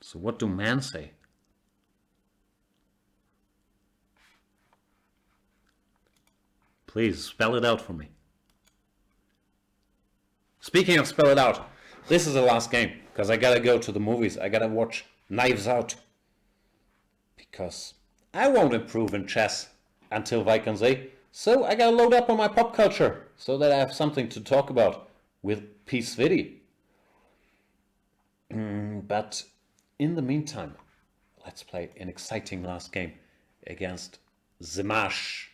So what do men say? Please spell it out for me. Speaking of spell it out, this is the last game because I gotta go to the movies. I gotta watch Knives Out because I won't improve in chess until Vikings. So I gotta load up on my pop culture so that I have something to talk about with Peace Vidi. But in the meantime, let's play an exciting last game against Zemach.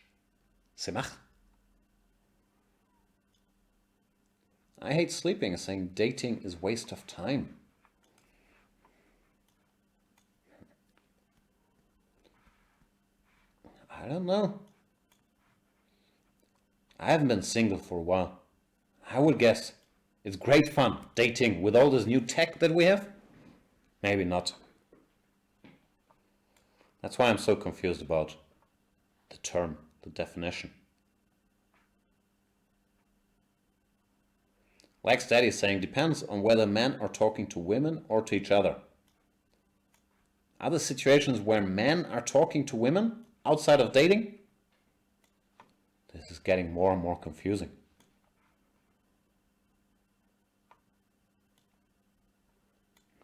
I hate sleeping, saying dating is waste of time. I don't know. I haven't been single for a while. I would guess it's great fun dating with all this new tech that we have. Maybe not. That's why I'm so confused about the term, the definition. Lex Daddy is saying depends on whether men are talking to women or to each other. Are there situations where men are talking to women outside of dating? This is getting more and more confusing.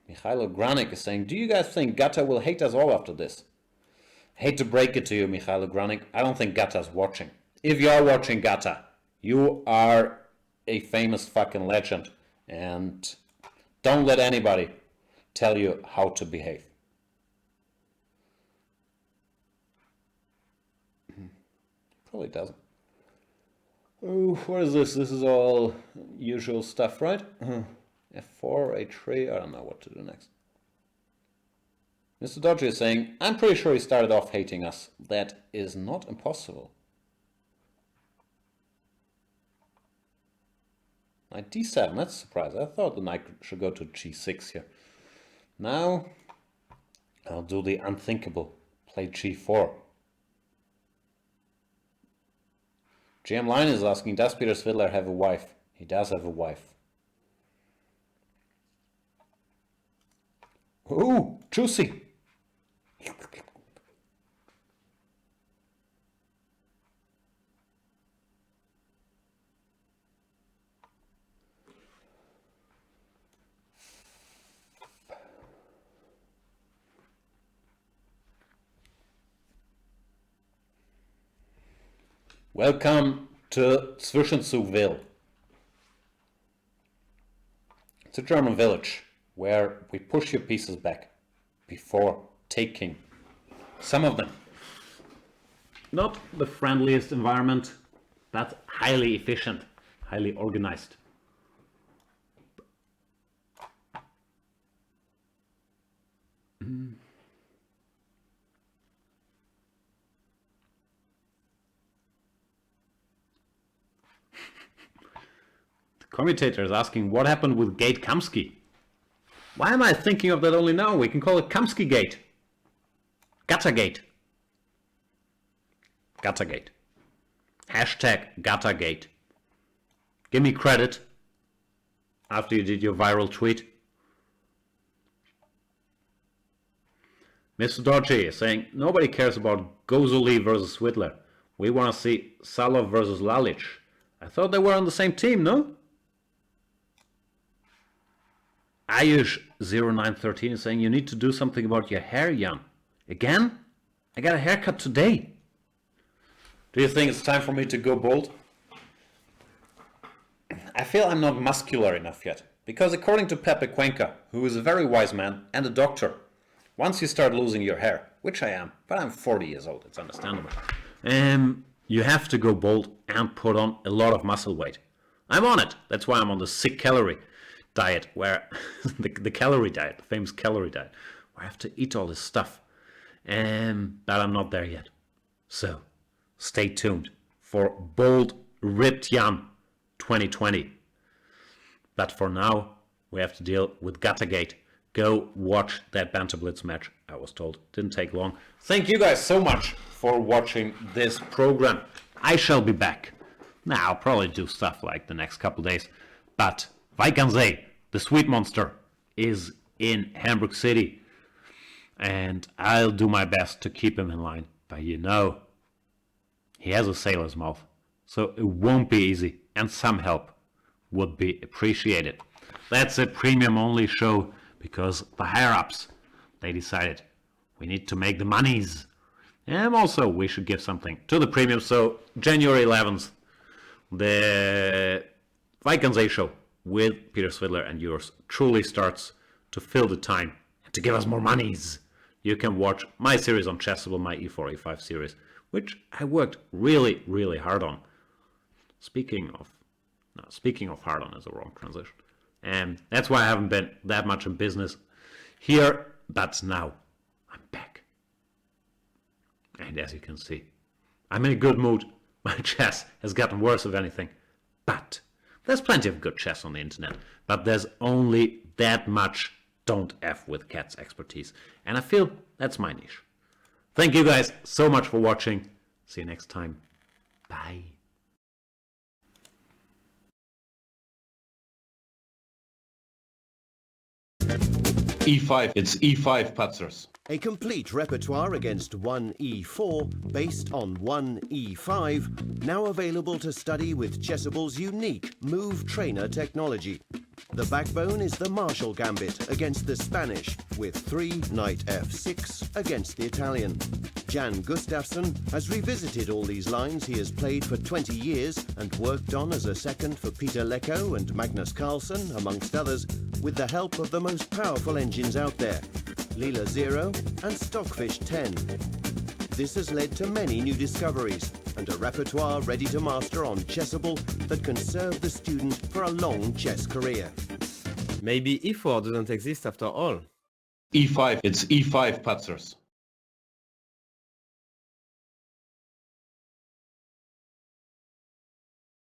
Mikhailo Granik is saying, do you guys think Gata will hate us all after this? Hate to break it to you, Mikhailo Granik. I don't think Gata's watching. If you are watching Gata, you are a famous fucking legend. And don't let anybody tell you how to behave. Probably doesn't. Oh, what is this? This is all usual stuff, right? F4, H3, I don't know what to do next. Mr. Dodgy is saying, I'm pretty sure he started off hating us. That is not impossible. Knight D7, that's a surprise. I thought the knight should go to G6 here. Now, I'll do the unthinkable. Play G4. GM Line is asking, does Peter Svidler have a wife? He does have a wife. Ooh, juicy. Welcome to Zwischenzugville. It's a German village where we push your pieces back before taking some of them. Not the friendliest environment, but highly efficient, highly organized. Commutator is asking, what happened with Gate Kamsky? Why am I thinking of that only now? We can call it Kamsky Gate. Gattergate. Gattergate. Hashtag Gattergate. Give me credit. after you did your viral tweet? Mr. Dodgy is saying, nobody cares about Gozuli versus Whitler. We want to see Salov versus Lalic. I thought they were on the same team, no? Ayush0913 is saying, you need to do something about your hair, Jan. Again? I got a haircut today. Do you think it's time for me to go bald? I feel I'm not muscular enough yet, because according to Pepe Cuenca, who is a very wise man and a doctor, once you start losing your hair, which I am, but I'm 40 years old, it's understandable. You have to go bald and put on a lot of muscle weight. I'm on it. That's why I'm on the sick calorie diet, where the calorie diet, the famous calorie diet, where I have to eat all this stuff. But I'm not there yet. So stay tuned for Bold Ripped Jan 2020. But for now, we have to deal with Gatagate. Go watch that Banter Blitz match, I was told. Didn't take long. Thank you guys so much for watching this program. I shall be back. Now, I'll probably do stuff like the next couple days. But Weikanzee, the sweet monster, is in Hamburg City. And I'll do my best to keep him in line. But you know, he has a sailor's mouth. So it won't be easy. And some help would be appreciated. That's a premium only show. Because the higher-ups, they decided we need to make the monies. And also, we should give something to the premium. So, January 11th, the Weikanzee show with Peter Svidler and yours truly starts to fill the time and to give us more monies. You can watch my series on Chessable, my E4, E5 series, which I worked really, really hard on. Speaking of hard on is a wrong transition. And that's why I haven't been that much in business here, but now I'm back. And as you can see, I'm in a good mood. My chess has gotten worse, if anything. But there's plenty of good chess on the internet. But there's only that much don't F with cats expertise. And I feel that's my niche. Thank you guys so much for watching. See you next time. Bye. E5, it's E5 Patzers. A complete repertoire against 1E4 based on 1E5, now available to study with Chessable's unique Move Trainer technology. The backbone is the Marshall Gambit against the Spanish, with 3 Knight F6 against the Italian. Jan Gustafsson has revisited all these lines he has played for 20 years and worked on as a second for Peter Lecko and Magnus Carlsen, amongst others, with the help of the most powerful engines out there, Leela 0 and Stockfish 10. This has led to many new discoveries and a repertoire ready to master on Chessable that can serve the student for a long chess career. Maybe E4 doesn't exist after all. E5, it's E5 Patzers.